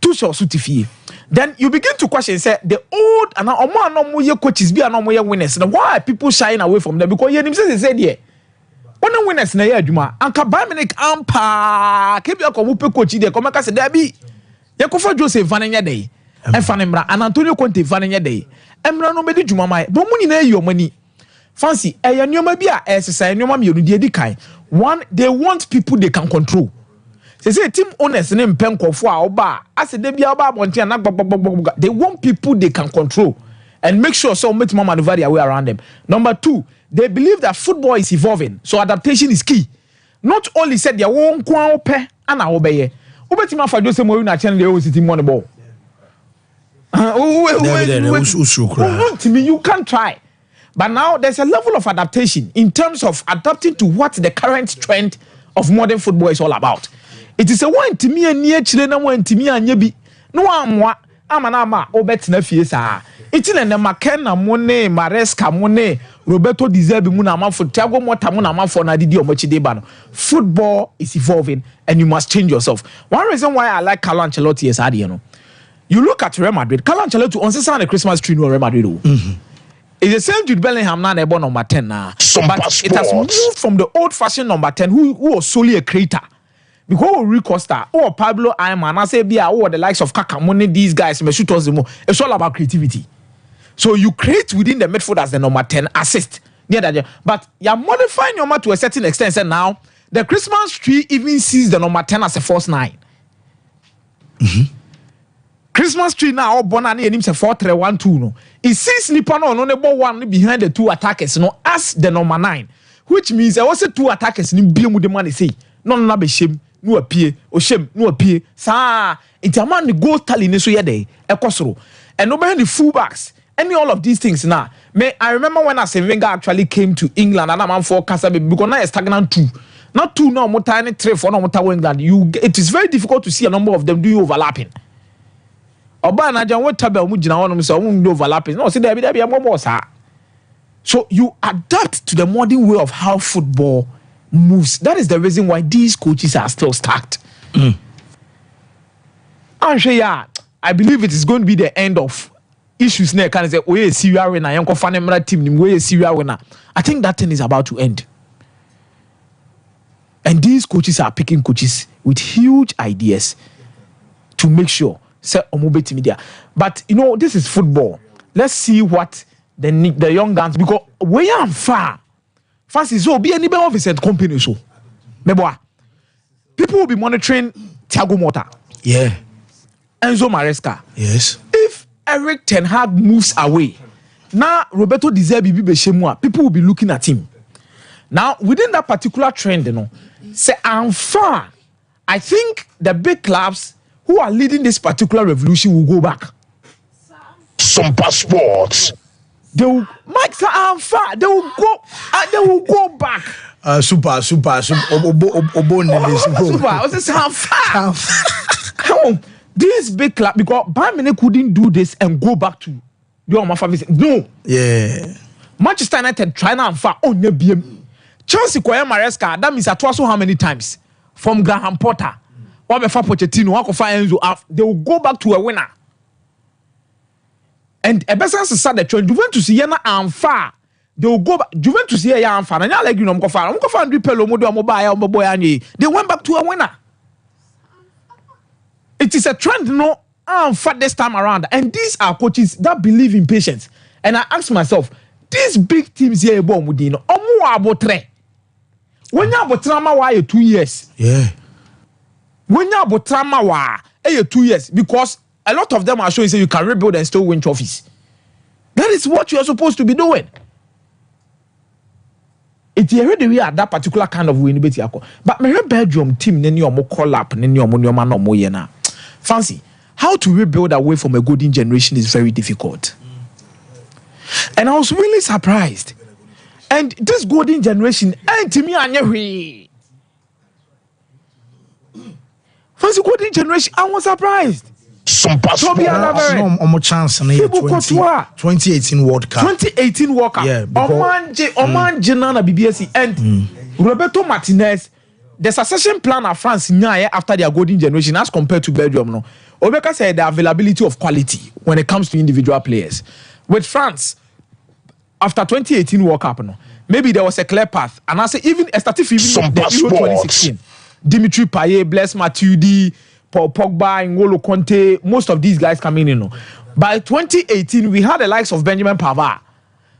Tuchel su tifi. Then you begin to question say the old and omo coaches be and omo winners. Now why are people shying away from them? Because you say they said yeah. One winners na ya adwuma. Anka Bayern Munich ampa. Kebi akomupe coach dey come ka say there be. Yakofa Jose Vanenya dey. And Antonio Conte vanenya day. Emra no medi djuma mai. Bo mu nyina eyo mani. Fancy e nyoma bia exercise nyoma mienu de edi kan. One, they want people they can control. Say team owners ne mpenkofo a oba ase de bia oba abonte na gbogbogbogbo. They want people they can control and make sure so make maneuver their way around them. Number 2, they believe that football is evolving, so adaptation is key. Not only said their own kwa ope ana obeye. Obetima fa Jose Mourinho na channel dey city money ball. You can't try. But now there's a level of adaptation in terms of adapting to what the current trend of modern football is all about. It is a one to me and near children, one to me and yebi. No amwa amanama obetina fiesa. It's in the McKenna Mone, Maresca Mone, Roberto Di Zerbi Munama for Thiago Motta Munama for Nadidi Omochidebano. Football is evolving and you must change yourself. One reason why I like Carlo Ancelotti is Adiano. You look at Real Madrid. Carlo Ancelotti on the Christmas tree no Real Madrid. It's the same Jude Bellingham now born number 10 now. But it has moved from the old-fashioned number 10 who was solely a creator. Because Rui Costa or Pablo Ayman, I say Bia or the likes of Kakamone, these guys, it's all about creativity. So you create within the midfield as the number 10 assist. But you're modifying your man to a certain extent. And now the Christmas tree even sees the number 10 as a false 9. Christmas tree now bonani enim se 4-3-1-2 no. It sees Nippon no nebo one behind the 2 attackers no as the number 9, which means there was 2 attackers ni biemu de man say no be shame no apie o shame no apie sa itiaman the goal tally ni so ye dey ekosoro and no behind the fullbacks any all of these things now. I remember when Arsene Wenger actually came to England and I'm for Casa because now it's stagnant 2. Not 2 no more tiny 3 for no more England. It is very difficult to see a number of them doing overlapping. Oba na jan what tabel mu gina wonom so mu overlapping. No, see there be more sir. So you adapt to the modern way of how football moves. That is the reason why these coaches are still stacked. And I believe it is going to be the end of issues now. Can say, "Oh, Syria winner, yanko fanemra team ni we Syria winner." I think that thing is about to end. And these coaches are picking coaches with huge ideas to make sure say omobeti media. But you know, this is football. Let's see what the young guns, because we are far. Fancy so be any office and company so. Meboa. People will be monitoring Thiago Motta. Yeah. Enzo Maresca. Yes. If Eric Ten Hag moves away, now Roberto Di Zerbi be shemwa, people will be looking at him. Now, within that particular trend, you know, say I'm far. I think the big clubs who are leading this particular revolution will go back. Sompa Sports. They will they will go back. Super. Come on, this big club because Bayern couldn't do this and go back to the Omafa visit. No. Yeah. Manchester United try now and far on your BM. Chelsea Koya Maresca, that means at also how many times from Graham Potter or before Pochettino, Enzo, they will go back to a winner. And a best answer said that Juventus Yana and far. They will go back. Juventus here and far. And I like you know Mkofa. Mkofa and Ripelo Modo Mobile. They went back to a winner. It is a trend, no, for this time around. And these are coaches that believe in patience. And I ask myself, these big teams here, when you have trauma, why 2 years? Yeah. When you have trauma, why 2 years? Because a lot of them are showing say you can rebuild and still win trophies. That is what you are supposed to be doing. It's already we are that particular kind of win. But my Belgium team, then you more call up, then you more fancy. How to rebuild away from a golden generation is very difficult. And I was really surprised. And this golden generation, and to me, fancy golden generation, I was surprised. Sompa Sports. Chance in 2018 World Cup. 2018 World Cup. Yeah. Oman Jenana BBSC and Roberto Martinez. The succession plan of France after their golden generation as compared to Belgium. No, Obeka said the availability of quality when it comes to individual players. With France, after 2018 World Cup, no, maybe there was a clear path. And I say even starting even the Euro 2016, Dimitri Payet, Blaise Matuidi, Paul Pogba, N'Golo Conte, most of these guys coming in. No. By 2018, we had the likes of Benjamin Pavard.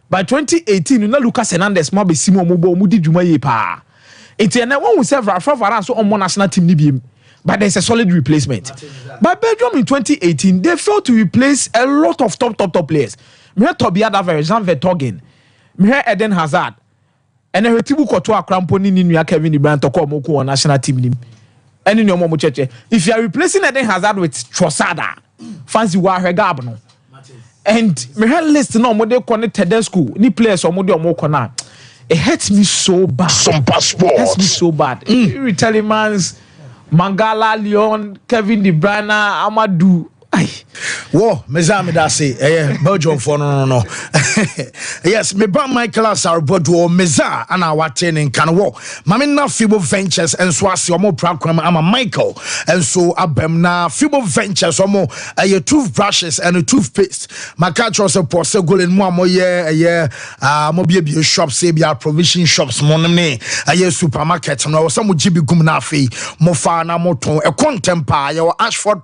By 2018, you know Lucas Hernandez, Mabe Simo Mubo, Mudi Jumaye Pa. It's a one with several Rafa so on one national team Nibium, but there's a solid replacement. But Belgium in 2018, they failed to replace a lot of top players. Me had Tobias Daver, Jean Vertonghen, me had Eden Hazard, and then Tibu Kotoa Kramponi Ninuya Kevin De Bruyne Toko Moko on national team. And in your momo cheche, if you are replacing Eden Hazard with Trossard, fancy wa regabno. And me had list no model connected school, ni players or model more corner. It hurts me so bad. Sompa Sports. It hurts me so bad. Retalimans, Mangala, Leon, Kevin De Bruyne, Amadou. Whoa, Mezami Dasi, Belgium for no. Yes, me brought my class are Bodo, Meza, and our training can walk. Mamina Fibo Ventures and Swasi or more program. I'm a Michael, and so Abemna Fibo Ventures or more a toothbrushes and a toothpaste. My catch was a possible in one more year, mobile shops, Sabia provision shops, money, a year supermarket, and our some Jibi Gumnafi, Mofana Moton, a contempa, your Ashford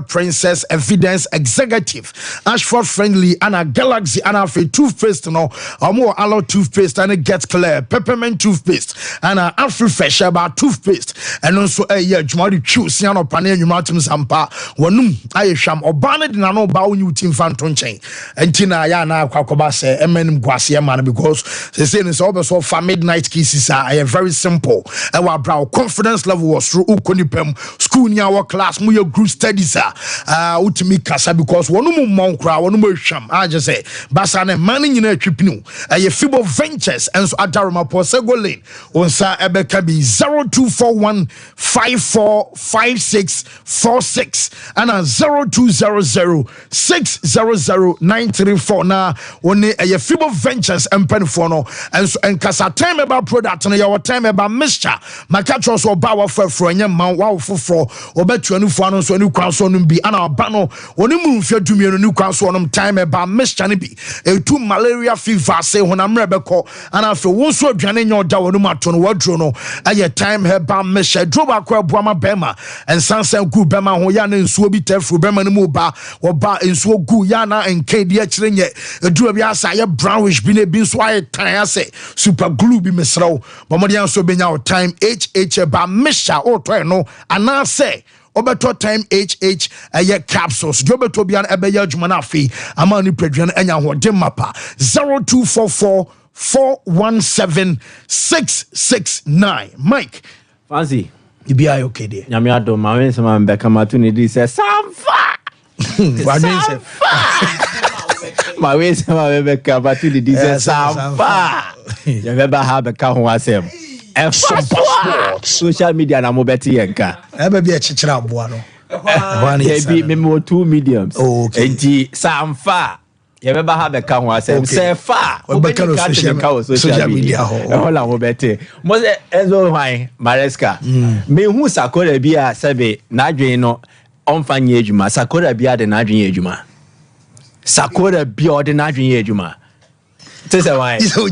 Princess Evidence Executive, Ashford Friendly, and a Galaxy, and a toothpaste, no, or more allow toothpaste, and a Get Clear, peppermint toothpaste, and a Afri Fresh about toothpaste, and also a year, Jumari choose, Yano Pane, Yumatum Sampa, Wanum, Ayasham, or Barnett, and I know Bow New Team Fanton Chain, and Tina Yana, Kwakobase, Emen Guasia man, because they say it's also for midnight kisses are very simple. Our brow confidence level was through Ukonipem, school near our class, Muyo group studies. Utimi kasa because one more crowd, one more sham. I just say, Basane manning in a trip new. A Fibo Ventures and so Adarama Posego Lane on Sa Ebeka be 0241 545646 and a 0200 600 934 na one a Fibo Ventures and Penfono and so and Casa time about product and your time about mixture. Macatros or Bower for any man wow for or bet you no so new crown so be an albano when you move your doom new crown so on time about mixture be a two malaria fever say when I'm Rebecca and I feel one so drain your Dawamaton wardrono at your time her bam mixture drove a crab Brahma Bema and Sansan good Bema Hoyan and Swabita for Bema Muba or Ba in So Guyana and KDH a Drubiasa brownish bin so I say super glue be misro but Modian so be our time HH about mixture or no and I say Obeto time HH capsules. Jobeto bian ebeya jumanafi. Amani predrian enya ho mapa 0244 417 669. Mike. Fancy. be okay there. Nyame adom ma wen sama mbeka matuni say Sompa. My way sama mbeka matuni say Sompa. You never have a car who asem. Social media na mo beti yenka. Ebe be chichira aboa no. Be me 2 mediums. Okay. Enti Sompa. You never have a car who asem. Say fa. We be social media ho. Hola mo beti. Mo say Enzo Hwan Maresca. Me hu Sakora bia sebe na adwen no onfa nye adwuma. Sakora bia de na adwen adwuma. Sakora bia de na adwen adwuma. This is why. You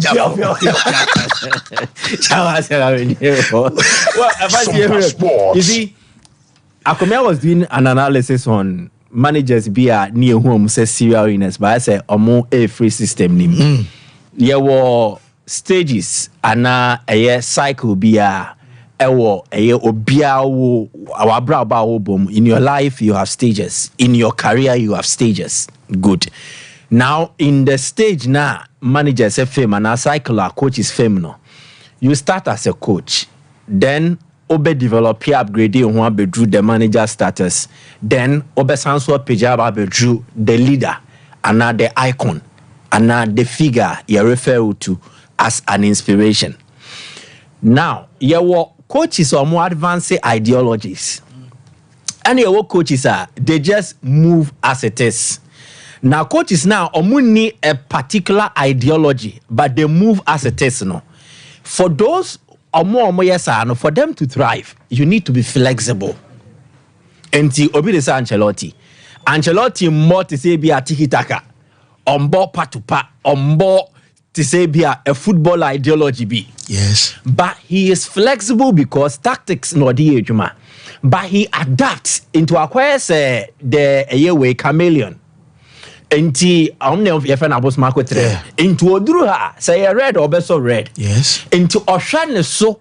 see, Akome was doing an analysis on managers being near home say serial illness, but I say omo a free system nim. There were stages and a cycle be a in your life you have stages. In your career you have stages. Good. Now, in the stage now, managers say fame and a cycle coach is fame no. You start as a coach, then obe develop upgrade you be drew the manager status, then obe sanso pejaba be drew the leader and now the icon and now the figure you refer to as an inspiration. Now, your coaches are more advanced ideologies. And your coaches they just move as it is. Now, coaches now need a particular ideology, but they move as it is. No, for those for them to thrive, you need to be flexible. And obi de Ancelotti more to say be a tiki taka, board part to part, board to say be a football ideology be. Yes, but he is flexible because tactics no di ejuma, but he adapts into acquires the way chameleon. Enti omne of yefa na boss market into oduru ha say red or beso red. Yes. Into ohwa ne so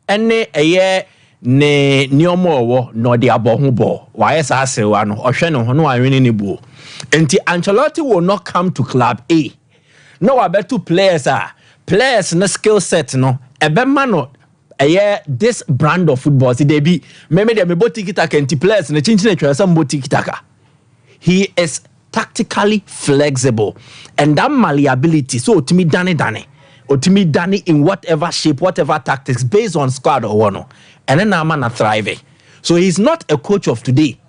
ene ne niomo wo no de abohu bo. Why sa asewa no ohwe ne ho no anwene ne bu. Enti Ancelotti will not come to club A. No abetu players na skill set no ebema no this brand of football see they be me tiki taka enti players na chinchine twa some tiki taka. He is tactically flexible and that malleability so to me dane in whatever shape, whatever tactics based on squad or one, and then I'm man thriving. So he's not a coach of today,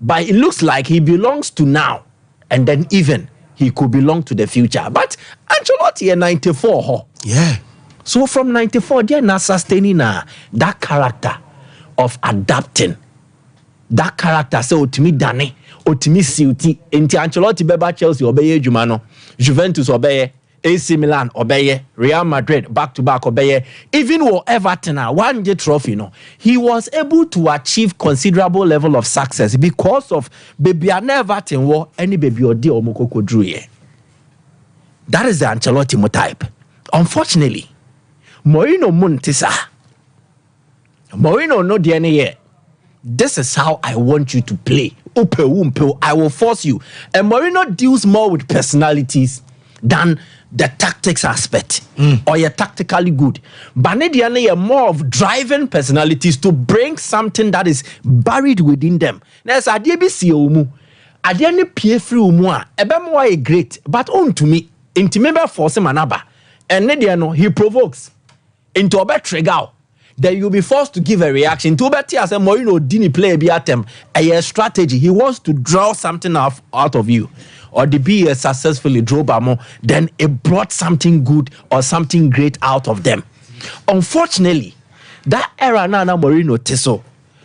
but it looks like he belongs to now, and then even he could belong to the future. But Ancelotti in 94, yeah. So from 94, they're not sustaining that character of adapting. That character so to me dane. Otimi Siuti, Inti Ancelotti beba Chelsea obeye Jumano, Juventus obeye, AC Milan obeye, Real Madrid back to back obeye, even with Everton one day trophy no, he was able to achieve considerable level of success because of baby Everton war any baby odi omokoko drew ye. That is the Ancelotti type. Unfortunately, Mourinho Montisa. Mourinho no DNA. This is how I want you to play. I will force you. And Mourinho deals more with personalities than the tactics aspect. Or you're tactically good. Banediane are more of driving personalities to bring something that is buried within them. Now, as ADBC umu, Adiane pie free umua, ebemwa great, but on to me, intimate force manaba. And Nediano, he provokes into a better trigger. Then you'll be forced to give a reaction. To Betty as a Mourinho didn't play a attempt, a strategy. He wants to draw something out of you. Or the BS successfully drove Bamo, then it brought something good or something great out of them. Unfortunately, that era Nana Mourinho Teso,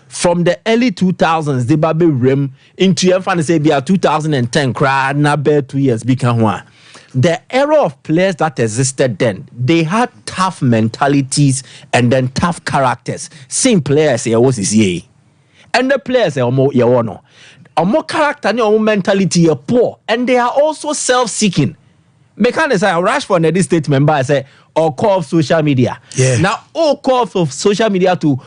from the early 2000s, the Baby Rim into 2010, cry nabe 2 years become one. The era of players that existed then, they had tough mentalities and then tough characters. Same players here was his and the players are more more character and mentality are poor, and they are also self-seeking. Mechanics say Rashford in this statement by say or call of social media. Yeah. Now all calls of social media to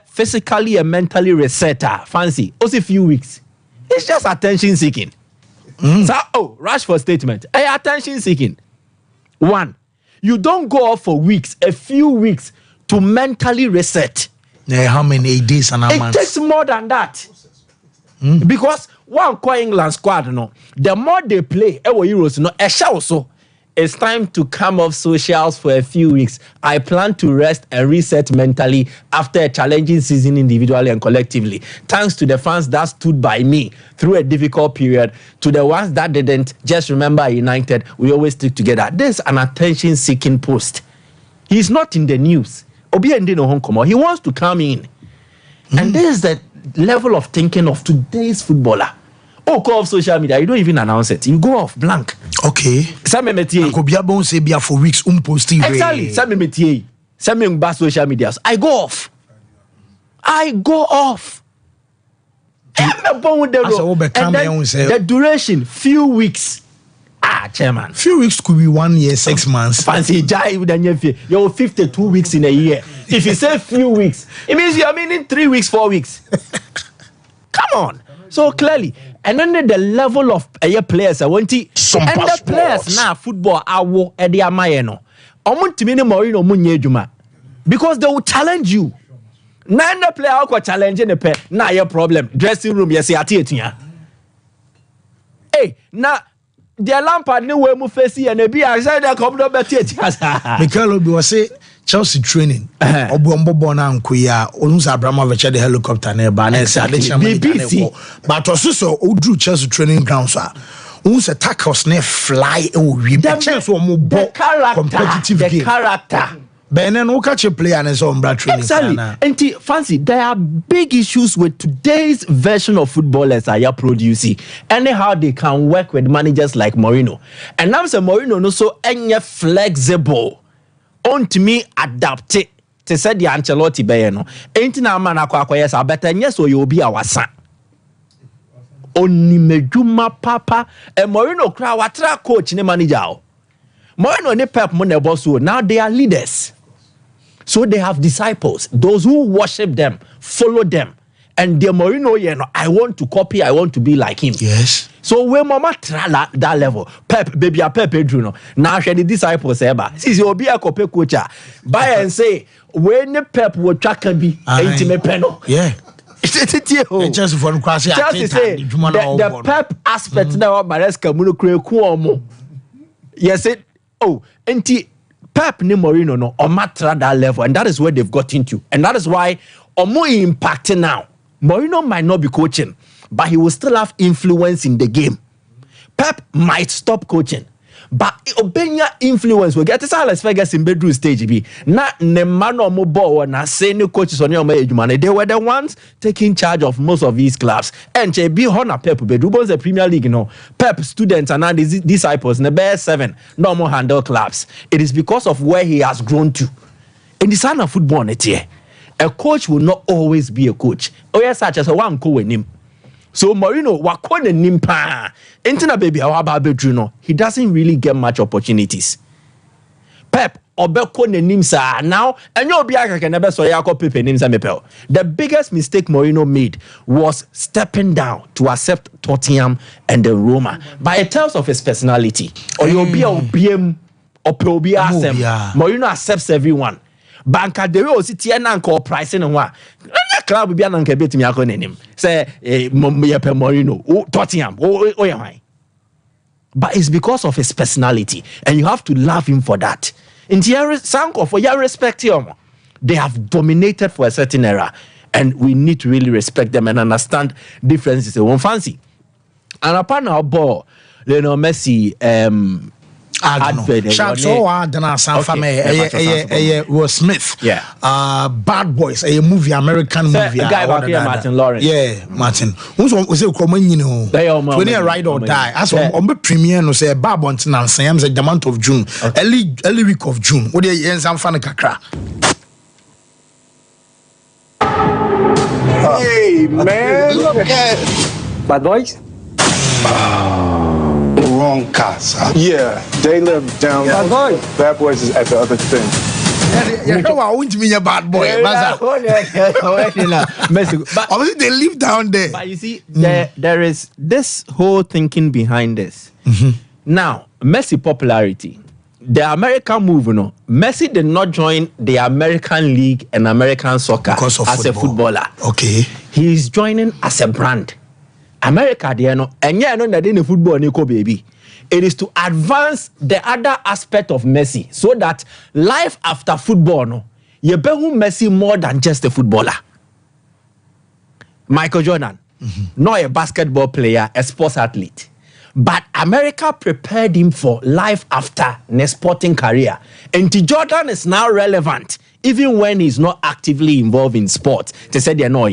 physically and mentally reset fancy. Also few weeks. It's just attention seeking. So, Rashford statement. Attention seeking. 1, you don't go off for weeks, a few weeks to mentally reset. How many days and a month? It takes more than that. Because one core England squad, no, the more they play, Euros, no, also. It's time to come off socials for a few weeks. I plan to rest and reset mentally after a challenging season individually and collectively. Thanks to the fans that stood by me through a difficult period. To the ones that didn't, just remember United, we always stick together. This is an attention-seeking post. He's not in the news. He wants to come in. And this is the level of thinking of today's footballer. Call off social media. You don't even announce it. You go off blank. Okay. Some say be for weeks posting. Exactly. Some social media. I go off. The duration, few weeks. Chairman. Few weeks could be 1 year, 6 months. Fancy jive. You're 52 weeks in a year. If you say few weeks, it means you're meaning 3 weeks, 4 weeks. Come on. So clearly, and then the level of players I want to and the players now football awo edi amaye no. Omuntimi ni Mourinho munye adwuma because they will challenge you. Nine the player will challenge ne pe na your problem. Dressing room yes ati etua. Hey, na the Lampard ni we mu face and e bi I say they come do better etua. Mikel Obi was say Chelsea training. Obuombo na nkuya Onus Abramovich the helicopter na ba na say additional but also Odru Chelsea training ground so Once tackles na fly we the chance o mo competitive the game. Character Ben no catch a player and so umbra training. Exactly. And fancy there are big issues with today's version of footballers are producing. Anyhow they can work with managers like Mourinho. And now say Mourinho no so any flexible. On to me adapt it to say the Ancelotti be no ain't na man akwa yes better yes so you be our son oni meduma papa e Mourinho kra watra coach ne manager Mourinho ne Pep mo ne boss now they are leaders so they have disciples those who worship them follow them and the Mourinho no I want to copy I want to be like him. Yes. So when mama try that level, Pep, baby, Pep Pedro, no. Now she the disciples ever. Since you be a copy coach, buy and say when the Pep will track can be intimate panel. Yeah. Just for the Pep aspect now, Maresca Muno Kuomo. Yes, it. Oh, anti Pep ni Mourinho no or matra that level, and that is where they've got into, and that is why Omo impacting now. Mourinho might not be coaching, but he will still have influence in the game. Pep might stop coaching, but Obenya influence will get to Alex Ferguson bedroom stage be. Not the man or mobile na say new coaches on your money. They were the ones taking charge of most of these clubs. And be honor Pep bedroom the Premier League, you know. Pep students and now disciples in the best 7 no more handle clubs. It is because of where he has grown to. In the sign of football net here. A coach will not always be a coach. Oh yes, such as a one co with him. So Mourinho wakone nimpa. Entina baby awaba bedruno. He doesn't really get much opportunities. Pep obeko ne nimsa now and you be aka never so yako pepe nimsa mepel. The biggest mistake Mourinho made was stepping down to accept Tottenham and the Roma. By a terms of his personality. Or you'll be a BM or Mourinho accepts everyone. Banka de we ositi na nko price no wa na club bia na nka betimi akọ nanim say Yepe Mourinho Tottenham o but it's because of his personality and you have to love him for that. In the sanko for your respect him, they have dominated for a certain era and we need to really respect them and understand differences they won't fancy. And upon our ball Messi Sharks so Dana Sanfa Will Smith. Yeah. Bad Boys, a movie, American movie. A guy about Martin Lawrence. Yeah, Martin. Who's a common, you know, when you ride or die. As on the premiere, no say Babonton and Sam's the month of June, early week of June. What do you ends and fan kakra? Hey, man. Look at Bad Boys? Wrong casa. Yeah, they live down. Bad Boys. Bad Boys is at the other thing. You know I won't mean a bad boy. But obviously they live down there. But you see, there is this whole thinking behind this. Now, Messi popularity the American move, Messi did not join the American League and American soccer as football. A footballer. Okay. He is joining as a brand. America, and yeah, no, that in the football, Nico baby. It is to advance the other aspect of Messi, so that life after football, you behu Messi more than just a footballer. Michael Jordan, not a basketball player, a sports athlete. But America prepared him for life after a sporting career. And Jordan is now relevant, even when he's not actively involved in sports. They said they're not,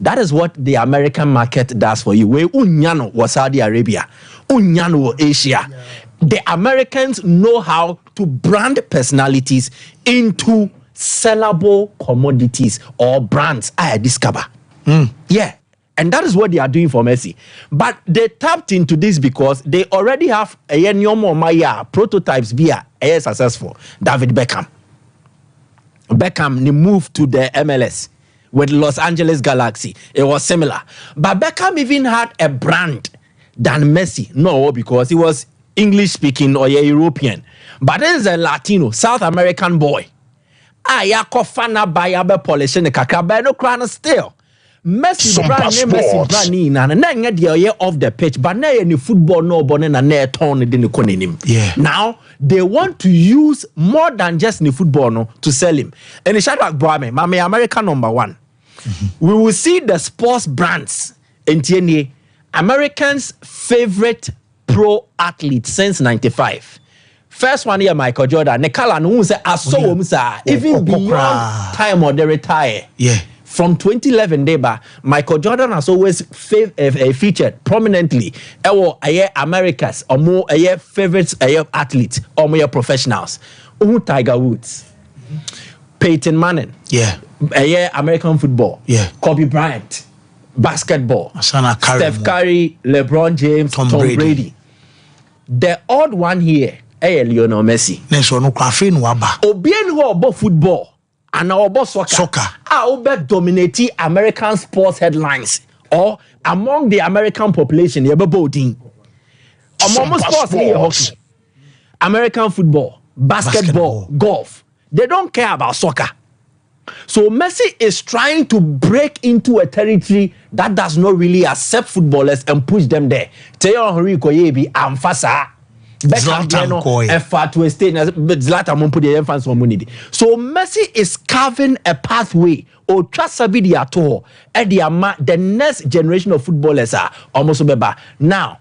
That is what the American market does for you. We unyano was Saudi Arabia, unyano was Asia. Yeah. The Americans know how to brand personalities into sellable commodities or brands. I discover. Yeah. And that is what they are doing for Messi. But they tapped into this because they already have a prototypes via a successful David Beckham. Beckham moved to the MLS with Los Angeles Galaxy. It was similar. But Beckham even had a brand than Messi. No, because he was English speaking or European. But this is a Latino, South American boy. Ayakofana bayabe polish in the kakabeno crown still. Messi brand name Messi brand ni na nga dia off the pitch but na any football no bone na na turn de ne konenim. Yeah. Now they want to use more than just the football no to sell him. And the Shadrack Boame, my American number one. We will see the sports brands in TNA, Americans' favorite pro athlete since 95. First one here, Michael Jordan. Nekala no say I saw him even beyond time or they retire. Yeah. From 2011, Michael Jordan has always featured prominently. America's or more favorites athletes or more professionals. Tiger Woods, Peyton Manning, American football, Kobe Bryant, basketball, Steph Curry, LeBron James, Tom Brady. The odd one here, Lionel Messi. Obien who about football. And our boss soccer. Our dominating American sports headlines or among the American population. Among sports, hockey, American football, basketball, golf. They don't care about soccer. So Messi is trying to break into a territory that does not really accept footballers and push them there. Teyo Henry Koyebi Amfasa. Zlatan to a state, but Zlatan put the emphasis on money. So Messi is carving a pathway or traceability at all. And the next generation of footballers are almost beba. Now,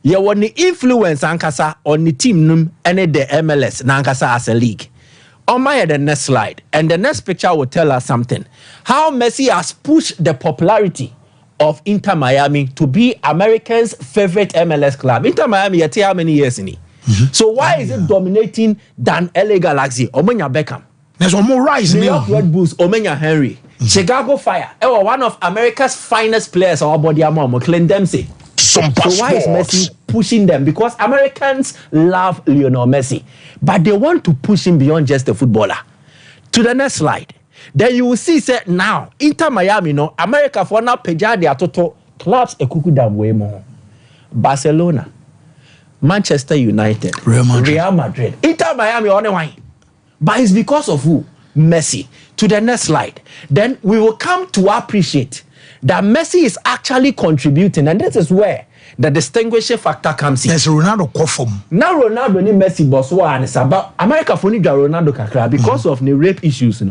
you want the influence Ankasa on the team and the MLS Nankasa as a league. On the next slide, and the next picture will tell us something. How Messi has pushed the popularity of Inter Miami to be Americans' favorite MLS club. Inter Miami, how many years in it? So why is it dominating than LA Galaxy? Omenya Beckham. There's one more rise. New York Red Bulls, Omenya Henry. Chicago Fire. One of America's finest players, our body Clint Dempsey. Sompa so why is Messi pushing them? Because Americans love Lionel Messi, but they want to push him beyond just a footballer. To the next slide. Then you will see, say, now, Inter Miami, America for now, Peja, they are total clubs, a cuckoo damn way more. Barcelona, Manchester United, Real Madrid. Inter Miami on the wine. But it's because of who? Messi. To the next slide. Then we will come to appreciate that Messi is actually contributing, and this is where the distinguishing factor comes in. There's Ronaldo Kofum. Now Ronaldo ni Messi Boswa and about America for Ronaldo Kakra because of the rape issues,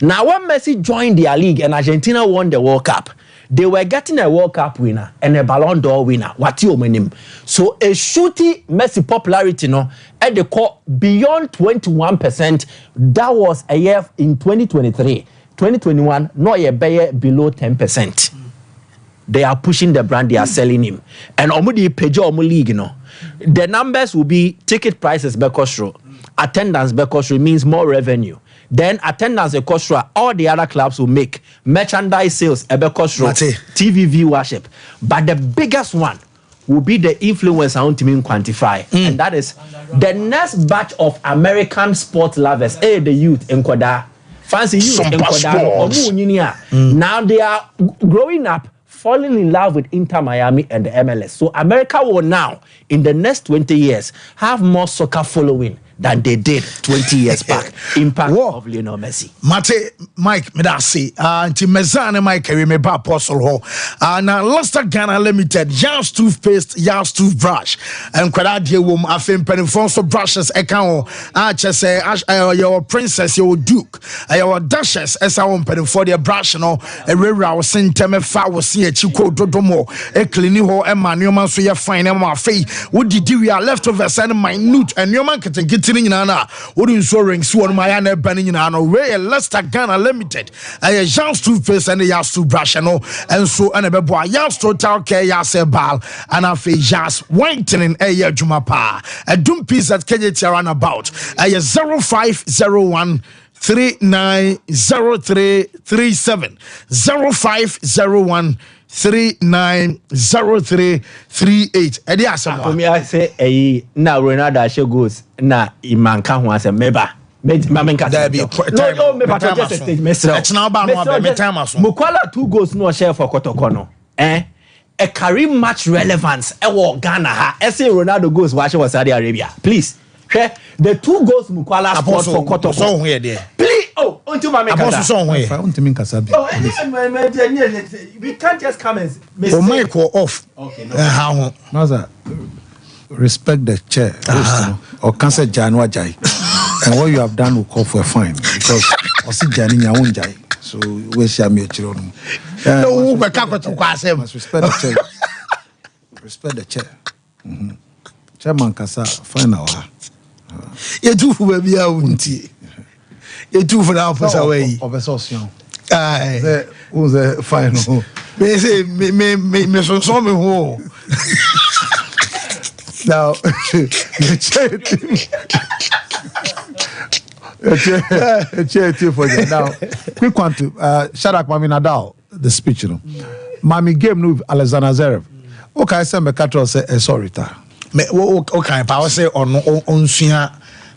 Now, when Messi joined their league and Argentina won the World Cup, they were getting a World Cup winner and a Ballon d'Or winner. What you mean? So, a shooty Messi popularity, at the core beyond 21%. That was a year in 2023. 2021, no year below 10%. They are pushing the brand, they are selling him. And omudi pejo omu league, the numbers will be ticket prices bekosro, attendance bekosro means more revenue. Then attendance bekosro, all the other clubs will make merchandise sales bekosro, TV viewership. But the biggest one will be the influence I want to quantify, and that is the next batch of American sport lovers. The youth in Koda, fancy youth in Koda. Now they are growing up fallen in love with Inter Miami and the MLS. So America will now, in the next 20 years, have more soccer following than they did 20 years back. Impact of Lionel Messi. Mate, Mike, medasi. Anti Mezane Mike, remember Apostle Ho. Now, Leicester Ghana Limited, Yars toothpaste, Yars toothbrush. And Quadadia wom, I think Penfonso brushes, Ekao, just say, your princess, your duke, your duchess, as I want Penfodia brush, no, a rare sent me fa was see a chico dodomo, a cliniho, and man, your man, so you're fine, and my face. What did you are leftovers and minute, and your man can get in Nana, wouldn't so ring sworn my hand banning in Anna, where Leicester Ghana Limited, a Jean's toothpaste and a Yas to brush and so and a boy Yas total care Yas ball and a face Yas whitening a year Jumapa, a doom piece that Kenya run about a 0501 390337 0501 390338. Eddie Asama. For me, I say, now Ronaldo show goes na imanka who has a meba. There be no, me but just a stage. It's now about time. Mukwala 2 goals no share for Kotokono. A career match relevance. Ghana ha. Say Ronaldo goes watching was Saudi Arabia. Please. The 2 goals Mukwala scored for Kotokono. Please. Oh, until my make we can't just come and make off. Okay, no. Respect the chair or cancel January Jai. And what you have done will call for a fine because Osi Jani won't Jai. So we shall meet children. No, but must respect the chair. Respect the chair. Chairman Kasa, fine hour. You do for me, I won't. You do for our person away. Of association. Aye. Who's the final? Me say, me so some who. Now, the chair for you. Now, quick one to shout out Mami Nadal, the speech, you know. Mami game no Alexander Zverev. Okay, I say me catch say sorry ta. Me okay, I say on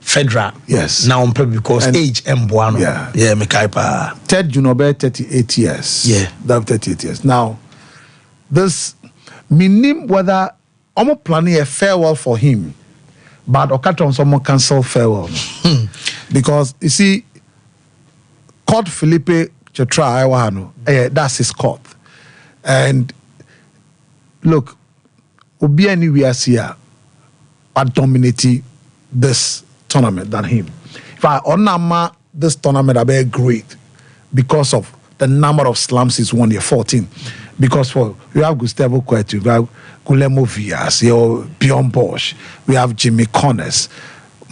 Federal, yes. Now because and age and buano. Yeah, me kaipa. Ted Junobe 38 years. Yeah, that 38 years. Now, this minim whether I'm planning a farewell for him, but Okaton someone cancel farewell because you see, court Felipe Chetra Iwahano. That's his court, and look, Obi anywhere here are dominating this tournament than him. If I honor this tournament, I be great because of the number of slams he's won here, 14. Because we have Gustavo Cueto, we have Guillermo Villas, Bjorn Bosch, we have Jimmy Connors,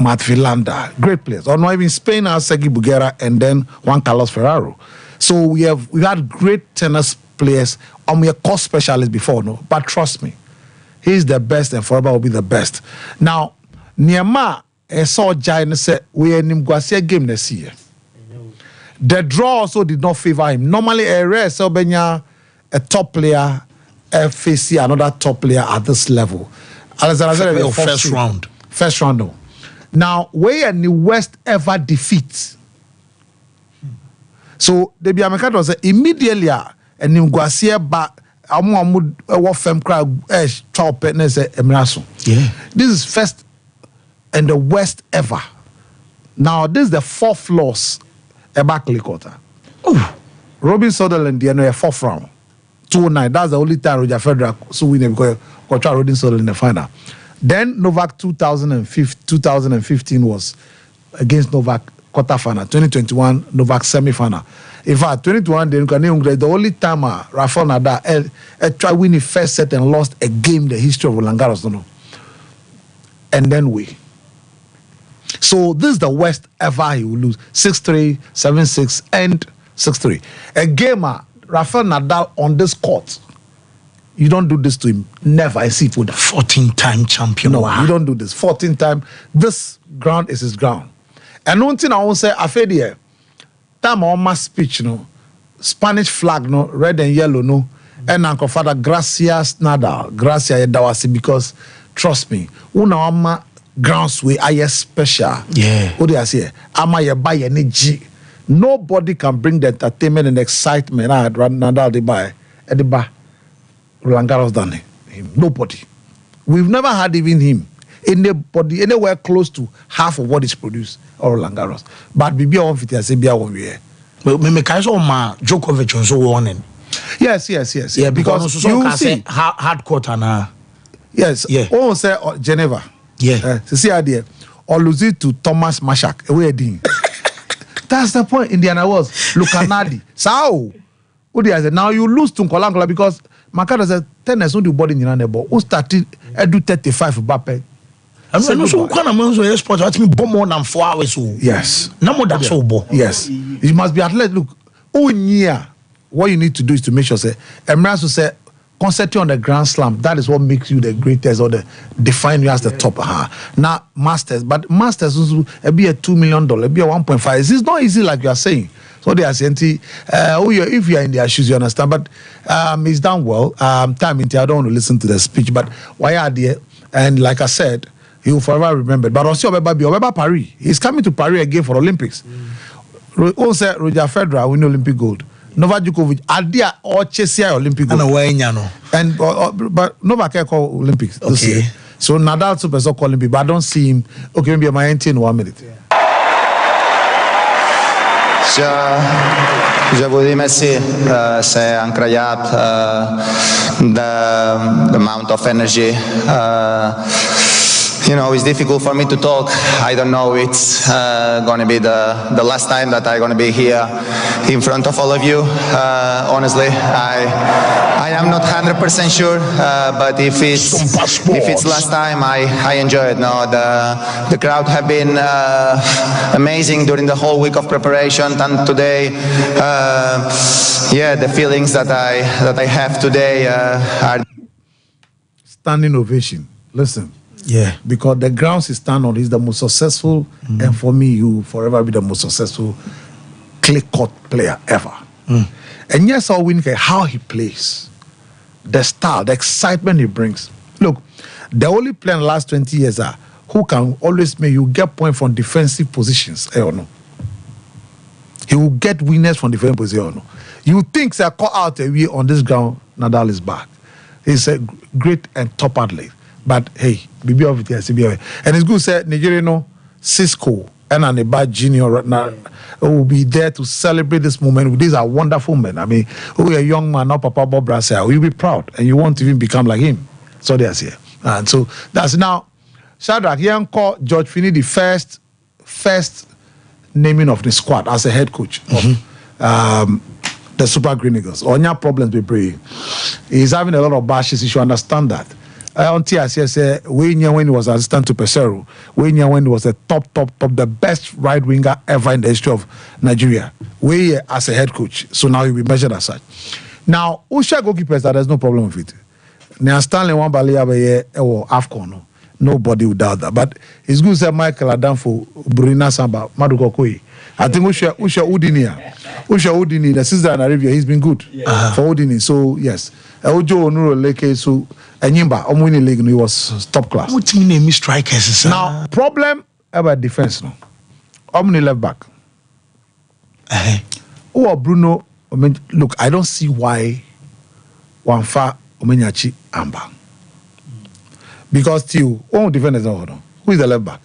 Matt Villander, great players. Or not even Spain has Sergi Buguera and then Juan Carlos Ferraro. So we had great tennis players. We are court specialists before, no, but trust me, he's the best and forever will be the best. Now, Niama saw Giant say we are in Guasia game this year. The draw also did not favor him. Normally, a rare Selbenya, a top player, FAC another top player at this level. Alexander first round. First round, no. Now, we are in the worst ever defeat. So the Biamaka was immediately and in Guasia back. What fem crowd top Emiraso. Yeah. This is first and the worst ever. Now this is the 4th loss ever quarter. Robin Sutherland the 4th round. 2-9. That's the only time Roger Federer so win because contra Robin Sutherland in the final. Then Novak 2015 was against Novak quarter final. 2021 Novak semi final. In fact, 2021 the only time Rafael Nadal tried winning first set and lost a game in the history of Roland Garros. No. And then we. So this is the worst ever he will lose. 6-3, 7-6, and 6-3. A gamer, Rafael Nadal on this court, you don't do this to him. Never. I see it with 14-time champion. No, you don't do this. 14-time. This ground is his ground. And one thing I want to say, I feel here, time on my speech, no, Spanish flag, no, red and yellow, no, and Uncle Father, gracias Nadal, gracias Dawasi, because trust me, una grounds way I special. Yeah. What do I say? Ama ye buy energy. Nobody can bring the entertainment and excitement. Nadal they buy. Roland Garros than him. Nobody. We've never had even him. Anybody anywhere close to half of what is produced or Roland Garros. But Bibia 150 I say Bia 1 year. Me kaiso ma Djokovic so warning. Yes. Yeah, because you see hard court and yes. Yeah. Oh, say Geneva. Yeah. See idea. Or lose it to Thomas Mashak. Away Dean. That's the point. Indiana was Lucanadi. So, now you lose to Nkolankola because Makada said tennis no do body in the ball. Who started do 35 Mbappe? I mean, so can a sport that me bomb more than 4 hours. Yes. No more than so ball. Yes. You must be athletic. Look, what you need to do is to make sure say Emirates will say concentrate on the Grand Slam. That is what makes you the greatest or the define you as the top. Now Masters, but Masters will be a $2 million, be a 1.5. It's not easy like you are saying. So they are saying, if you are in their shoes, you understand. But it's done well. Time into I don't want to listen to the speech, but why are there? And like I said, he will forever remember. But also Obeba Paris. He's coming to Paris again for Olympics. Also Roger Federer win Olympic gold. Novak Djokovic adia or Chelsea Olympic gold. And but Novak call Olympics. Okay. So Nadal super so call Olympic, but I don't see him. Okay, maybe my 1 minute. Je vous dis merci. C'est incroyable the amount of energy. It's difficult for me to talk. I don't know. It's going to be the last time that I'm going to be here in front of all of you. Honestly, I am not 100% sure. But if it's last time, I enjoy it. No, the crowd have been amazing during the whole week of preparation. And today, the feelings that I have today are standing ovation. Listen. Yeah, because the grounds he stand on is the most successful, and for me, you will forever be the most successful clay court player ever. And yes, I'll win how he plays, the style, the excitement he brings. Look, the only player in the last 20 years are who can always make you get points from defensive positions. I don't know. He will get winners from defensive positions. You think they caught out a way on this ground, Nadal is back. He's a great and top athlete. But hey, BB of it, yes, and it's good say Nigeria no Cisco and an bad junior right now will be there to celebrate this moment. These are wonderful men. I mean, a young man, not Papa Bob Brasser, you'll be proud and you want to even become like him. So there's here. And so that's now Shadrach Young called George Finney the first naming of the squad as a head coach of the Super Green Eagles. Onya problems be praying. He's having a lot of bashes, you should understand that. On TSS, when he was assistant to Pesero, when he was the top, the best right winger ever in the history of Nigeria, we as a head coach. So now he'll be measured as such. Now, Usha goalkeepers, there's no problem with it. Now, Stanley Wambali or AFCON, nobody would doubt that. But it's good to say Michael Adam for Burina Samba, Madukokoi. I think Usha Udini, the sister in Arabia, he's been good for Udini. So, yes. Ojo Onuro Leke, so Enyimba, Omwini League, he was top class. What do you name strikers? Now, problem about defense, no. Omni left back. Bruno, look, I don't see why Wanfa Omenyachi Amba. Because still, defenders no. Who is the left back?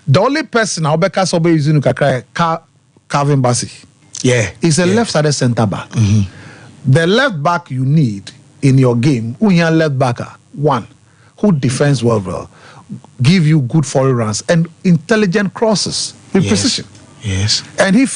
The only person now Beka Sobe is in Calvin Bassey. Yeah. He's a left-sided centre back. The left back you need in your game, who your left backer, one, who defends well, give you good forward runs and intelligent crosses with precision. Yes. And he